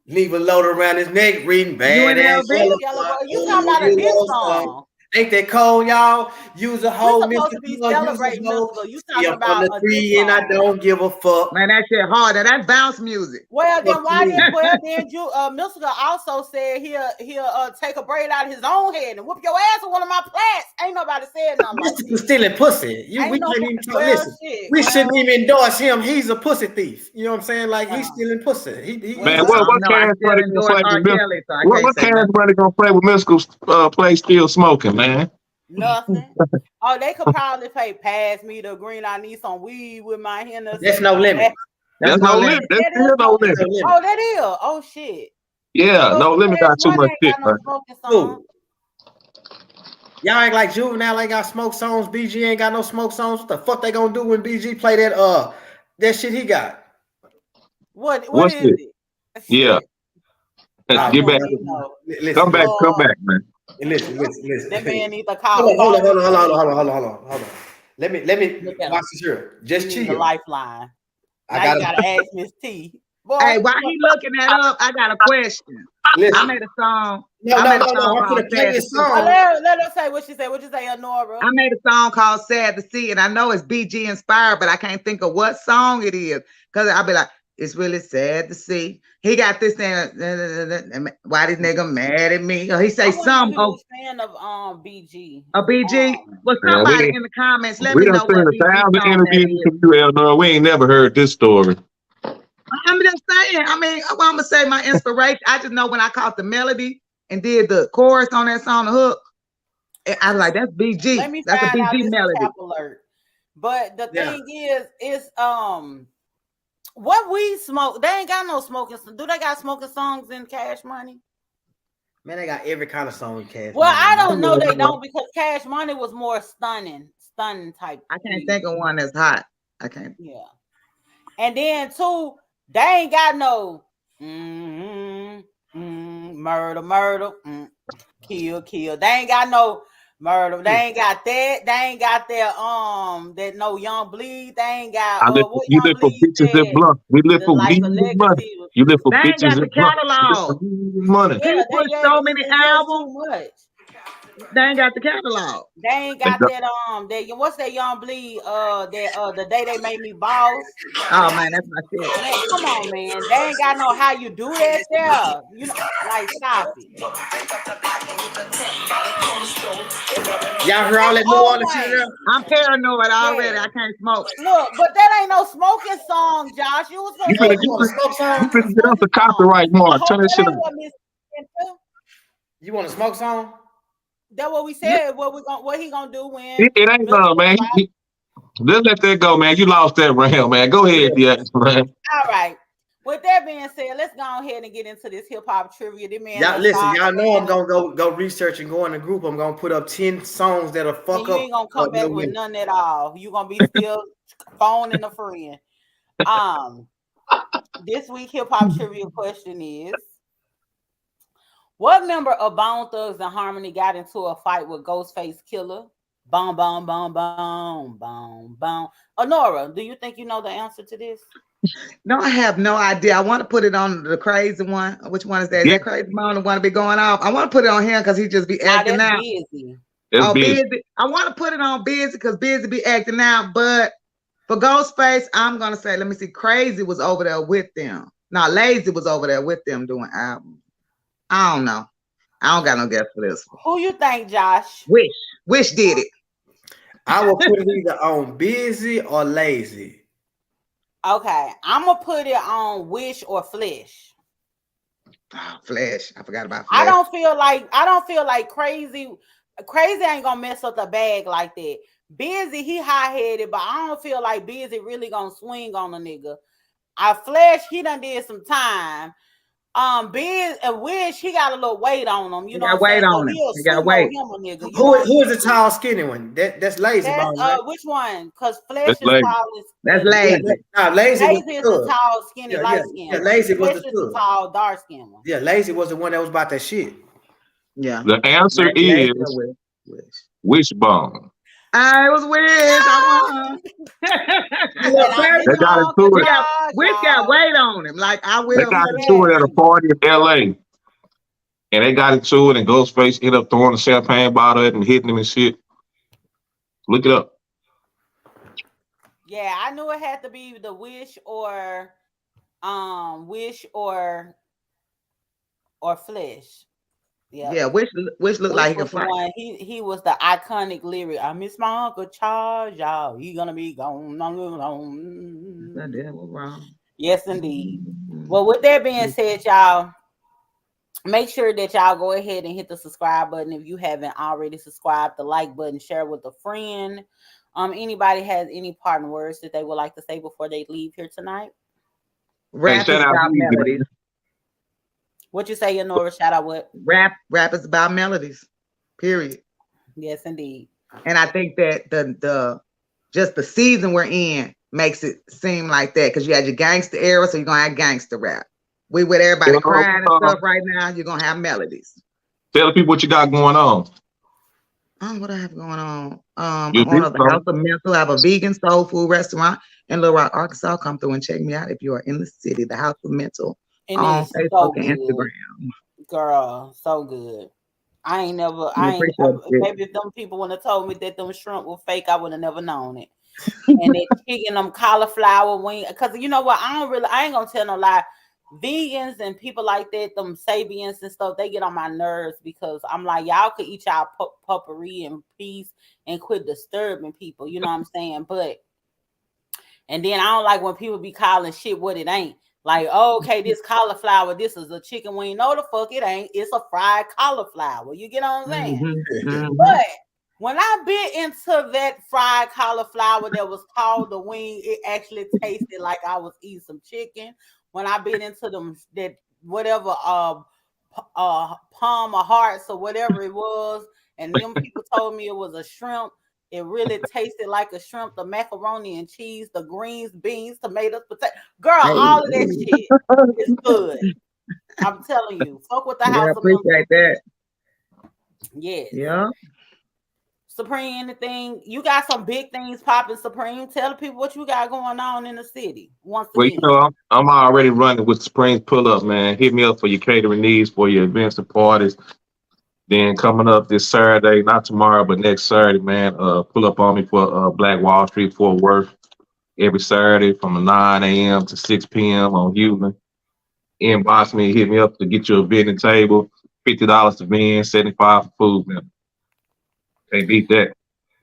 leave a load around his neck, reading bad ass. You talking about a diss song? Ain't that cold, y'all? Use a whole supposed to be celebrating musical. You talking about a tree and I don't give a fuck. Man, that shit hard. That's bounce music. Well, then why did Musical also said he'll take a braid out of his own head and whoop your ass with one of my plants. Ain't nobody said nothing. Mystical stealing pussy. We can't even talk. Listen, we shouldn't even endorse him. He's a pussy thief. You know what I'm saying? Like he's stealing pussy. Man, what Cash Money gonna play with Mystical? What Cash Money gonna play with Mystical? Play Still Smoking, man. Nothing. Oh, they could probably play Pass Me the Green. I Need Some Weed with my Hennessy. That's No Limit. That's No Limit. That's still No Limit. Oh, that is. Oh shit. Yeah, no limit got too much shit, Ain't got man. no smoking Who? song. Y'all act like Juvenile ain't got smoke songs. BG ain't got no smoke songs. What the fuck they gonna do when BG play that shit he got? What What's is it? it? Yeah. Shit. I Get back. want to know. Listen, Come back, man. listen. That man need to Hold call. on. Let me Look at watch him. this here. Just He need a chill. lifeline. I Now you gotta gotta ask Miss T. Boy, Hey, while he looking that up, I got a question. I listen. made a song. No. I I'm made a song gonna called play Sad this to See. song. let her say what she said. What you say, Nora? I made a song called Sad to See, and I know it's BG inspired, but I can't think of what song it is. Because I'll be like, it's really sad to see. He got this thing, why this nigga mad at me? Or he say some of fan of BG. a BG. Well, Man, somebody in the comments, let we me done know seen what BG 1,000 song that interviews is. from you, Eleanor. We ain't never heard this story. I'm just saying. I mean, I'm gonna say my inspiration. I just know when I caught the melody and did the chorus on that song, the hook, I was like, that's BG. Let me That's a find out BG this melody. tap alert. But the thing is what we smoke, they ain't got no smoking. Do they got smoking songs in Cash Money? Man, they got every kind of song in Cash Well, Money. I don't know they don't, because Cash Money was more stunning type. I can't think of one that's hot. I can't. Yeah. And then too, they ain't got no murder, kill. They ain't got no murder. They ain't got that. They ain't got their that no Young Bleed. They ain't got what You Young live for Bleed bitches and said. blunt. We live The for Life of money. Legacy. You live for They ain't bitches got the and blunt. catalog. Money. He put so many albums. Too much. They ain't got the catalog. They ain't got that that what's that Young Bleed the day they made me boss. Oh man, that's my shit. Man, come on, man. They ain't got no how you do that there. You know, like stop it. Y'all heard all that New Orleans shit there? I'm paranoid already. I can't smoke. Look, but that ain't no smoking song, Josh. You was You supposed finna get us a copyright mark. Turn that shit up. You want a smoke song? That's what we said. What he gonna do when It ain't none, man. Let's let that go, man. You lost that round, man. Go ahead, man. All right. With that being said, let's go ahead and get into this hip hop trivia. Y'all listen, y'all know I'm gonna go research and go in the group. I'm gonna put up 10 songs that'll fuck up. You ain't gonna come back with none at all. You gonna be still phoning a friend. This week hip hop trivia question is: what member of Bone Thugs and Harmony got into a fight with Ghostface Killer? Boom, boom, boom, boom, boom, boom. Honora, do you think you know the answer to this? No, I have no idea. I want to put it on the crazy one. Which one is that? Is that Crazy Bone the one to be going off? I want to put it on him because he just be acting out. Busy. Busy. I want to put it on Busy because Busy be acting out. But for Ghostface, I'm gonna say, let me see. Crazy was over there with them. No, Lazy was over there with them doing albums. I don't know. I don't got no guess for this one. Who you think, Josh? Wish did it. I will put it either on Busy or Lazy. Okay, I'm gonna put it on Wish or Flesh. Oh, Flesh. I forgot about Flesh. I don't feel like Crazy ain't gonna mess up the bag like that. Busy, he high-headed, but I don't feel like Busy really gonna swing on a nigga. Flesh, he done did some time. Biz and Wish, he got a little weight on him. You know what I'm saying? On him. He got weight. Who is the tall, skinny one? That's Lazy Bone, right? Which one? Because Flesh is tall. That's Lazy. Lazy is the tall, skinny, light skin. Yeah, Lazy was Flesh is the tall, dark skin one. Yeah, Lazy was the one that was about that shit. Yeah. The answer is Wishbone. I was Wish. They got into it. Wish got weight on him. Like I will. They got into it at a party in LA. And they got into it, and Ghostface ended up throwing a champagne bottle at him and hitting him and shit. Look it up. Yeah, I knew it had to be the Wish or Flesh. Yeah, Wish looked like he could fight. He was the iconic lyric. I miss my Uncle Charles, y'all. He gonna be gone. That was wrong. Yes, indeed. Well, with that being said, y'all, make sure that y'all go ahead and hit the subscribe button if you haven't already subscribed, the like button, share with a friend. Anybody has any parting words that they would like to say before they leave here tonight? Rap is about melodies. What you say, Nora? Shout out what? Rap is about melodies. Period. Yes, indeed. And I think that the just the season we're in makes it seem like that, because you had your gangster era, so you're gonna have gangster rap. We with everybody crying and stuff right now, you're gonna have melodies. Tell the people what you got going on. What I have going on? I'm on the House of Mental. I have a vegan soul food restaurant in Little Rock, Arkansas. Come through and check me out if you are in the city. The House of Mental on Facebook and Instagram. Girl, so good. Maybe if them people would have told me that them shrimp were fake, I would have never known it. And they chicken, them cauliflower wing, because you know what? I ain't gonna tell no lie. Vegans and people like that, them Sabians and stuff, they get on my nerves, because I'm like, y'all could eat y'all potpourri in peace and quit disturbing people. You know what I'm saying? And then I don't like when people be calling shit what it ain't. Like, oh, okay, this cauliflower, this is a chicken wing. No, the fuck it ain't. It's a fried cauliflower. You get what I'm saying? But when I bit into that fried cauliflower that was called the wing, it actually tasted like I was eating some chicken. When I bit into them, that whatever palm or hearts or whatever it was, and them people told me it was a shrimp. It really tasted like a shrimp, the macaroni and cheese, the greens, beans, tomatoes, potato. Girl, all of that shit is good. I'm telling you. Fuck with the house. I appreciate that. Yes. Yeah. Supreme, anything? You got some big things popping, Supreme. Tell the people what you got going on in the city. Once again. Well, you know, I'm already running with Supreme's Pull Up, man. Hit me up for your catering needs, for your events and parties. Then coming up this Saturday, not tomorrow, but next Saturday, man, pull up on me for Black Wall Street, Fort Worth, every Saturday from 9 a.m. to 6 p.m. on Human. Inbox me, hit me up to get you a vending table, $50 to vend, $75 for food, man. Can't beat that.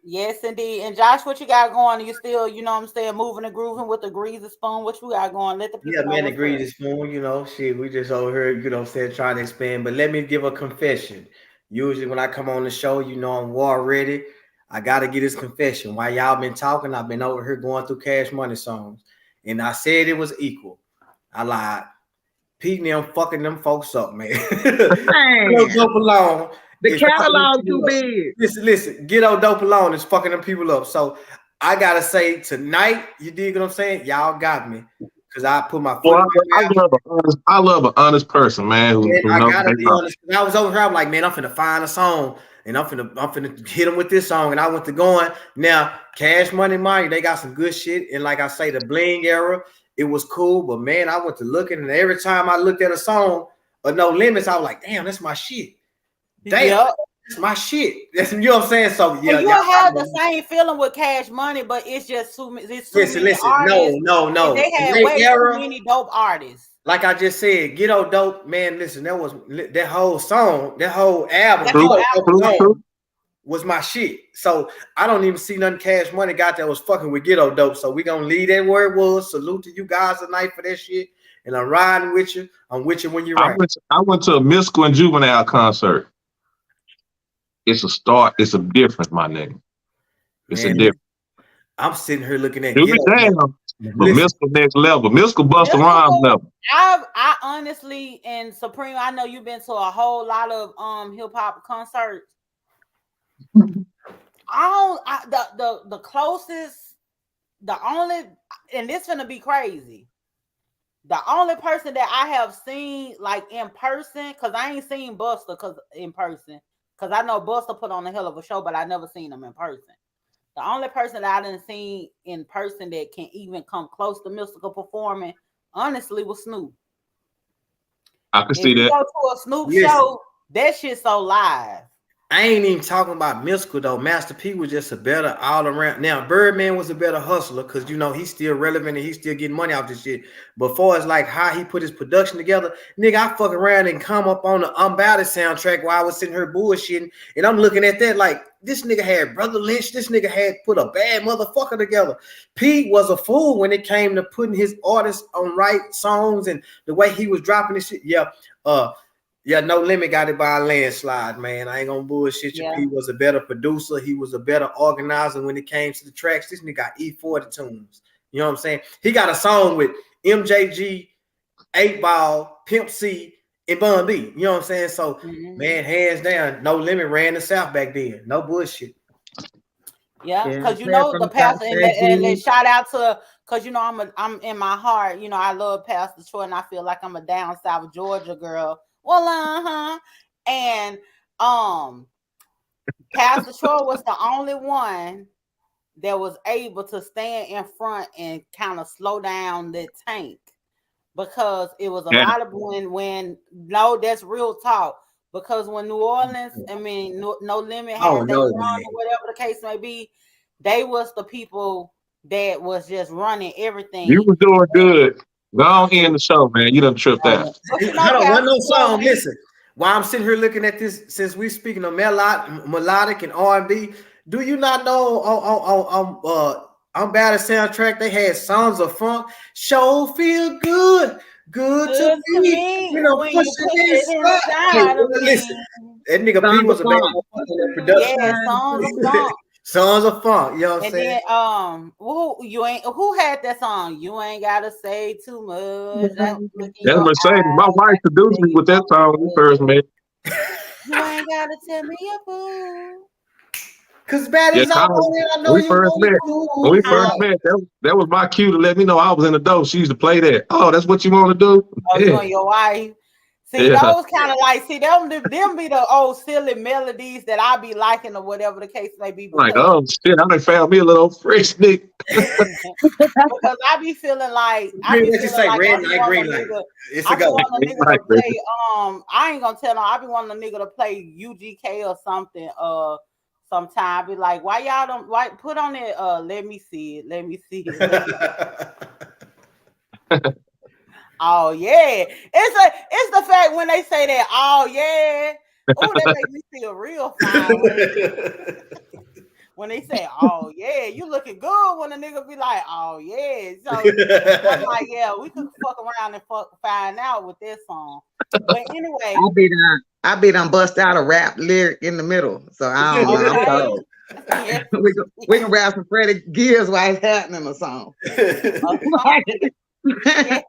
Yes, indeed. And Josh, what you got going? You still, you know what I'm saying, moving and grooving with the greasy spoon? What you got going? Let the people know. Yeah, man, the greasy spoon, you know, shit, we just over here, you know what I'm saying, trying to expand. But let me give a confession. Usually when I come on the show, you know I'm war ready. I got to get this confession. While y'all been talking, I've been over here going through Cash Money songs. And I said it was equal. I lied. Pete and them fucking them folks up, man. Get Dope Alone. The catalog too big. Listen, Get Dope Alone is fucking them people up. So I got to say tonight, you dig what I'm saying? Y'all got me. Because I put my foot I love an honest person, man. I gotta be honest. I was over here, I'm like, man, I'm finna find a song, and I'm finna hit them with this song. And I went to going. Now, Cash Money, they got some good shit. And like I say, the bling era, it was cool. But man, I went to looking, and every time I looked at a song of No Limits, I was like, damn, that's my shit. Damn. That's my shit. That's, you know what I'm saying? So yeah, you have the same feeling with Cash Money, but it's just too many artists. No. They had way too many dope artists. Like I just said, Get Dope, man. Listen, that whole song, that whole album, was my shit. So I don't even see nothing Cash Money got that was fucking with Get Dope. So we gonna leave that where it was. Salute to you guys tonight for that shit. And I'm riding with you. I'm with you when you're right. I went to a Mystical and Juvenile concert. It's a start. It's a difference, my nigga. It's a difference. I'm sitting here looking at but Mystical next level. Mystical Busta Rhymes level. I honestly, and Supreme, I know you've been to a whole lot of hip hop concerts. The closest, the only, and this gonna be crazy. The only person that I have seen like in person, because I ain't seen Busta in person. Because I know Busta put on a hell of a show, but I never seen him in person. The only person that I didn't see in person that can even come close to Mystical performing, honestly, was Snoop. I can see that. You go to a Snoop show, that shit's so live. I ain't even talking about Mystical though. Master P was just a better all around. Now Birdman was a better hustler because you know he's still relevant and he's still getting money off this shit. But far as like how he put his production together, nigga, I fuck around and come up on the Unbounded soundtrack while I was sitting here bullshitting, and I'm looking at that like this nigga had Brother Lynch. This nigga had put a bad motherfucker together. P was a fool when it came to putting his artists on right songs and the way he was dropping this shit. Yeah, No Limit got it by a landslide, man. I ain't gonna bullshit you. He was a better producer. He was a better organizer when it came to the tracks. This nigga got E40 tunes. You know what I'm saying? He got a song with MJG, 8 Ball, Pimp C, It Bun B. You know what I'm saying? So man, hands down, No Limit ran the South back then. No bullshit. Yeah, because you know the pastor, and shout out to, because you know I'm in my heart, you know, I love Pastor Troy, and I feel like I'm a down south Georgia girl. Well, and Pastor Troy was the only one that was able to stand in front and kind of slow down the tank, because it was a lot of when no, that's real talk. Because when New Orleans, I mean, No Limit had their run, or whatever the case may be, they was the people that was just running everything. You was doing good. Go on in the show, man. You done tripped out. Hold on, one no song. Listen, while I'm sitting here looking at this, since we speaking of melodic and R&B, do you not know on Battle Soundtrack they had Songs of Funk? Show feel good to me. You know, when you put it inside of me. Listen, that nigga P was a bad production. Yeah, Songs of Funk. Songs of Funk, you know what I'm saying? Then who had that song? You ain't gotta say too much. That's Mercedes. My wife produced me with that song when we first met. You ain't gotta tell me your boo. Cause bad as I know, when we first met, that was my cue to let me know I was in the door. She used to play that. Oh, that's what you want to do? Oh, you and your wife. See, those kind of like, them be the old silly melodies that I be liking, or whatever the case may be. Like, oh shit, I done found me a little fresh nigga. Because I be feeling like I want a nigga to play. I ain't gonna tell them. I be wanting a nigga to play UGK or something. Sometime I be like, why y'all don't put on it? Let me see it. Let me see it. Oh yeah, it's the fact when they say that. Oh yeah, oh that make me feel real fine. When they say, oh yeah, you looking good. When a nigga be like, oh yeah, so I'm like, yeah, we could fuck around and find out with this song. But anyway, I be done bust out a rap lyric in the middle, so I don't know. Yeah. we can rap some Freddie Gibbs while it's happening or something. Yeah.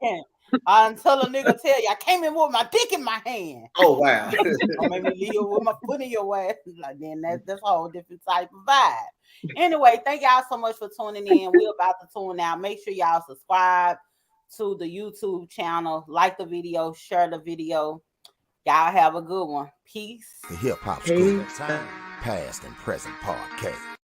Until a nigga tell you I came in with my dick in my hand. Oh wow. Or maybe leave with my foot in your ass. Like, then that's a whole different type of vibe. Anyway, thank y'all so much for tuning in. We're about to tune out. Make sure y'all subscribe to the YouTube channel, like the video, share the video. Y'all have a good one. Peace. The Hip Hop School Time, Past and Present Podcast.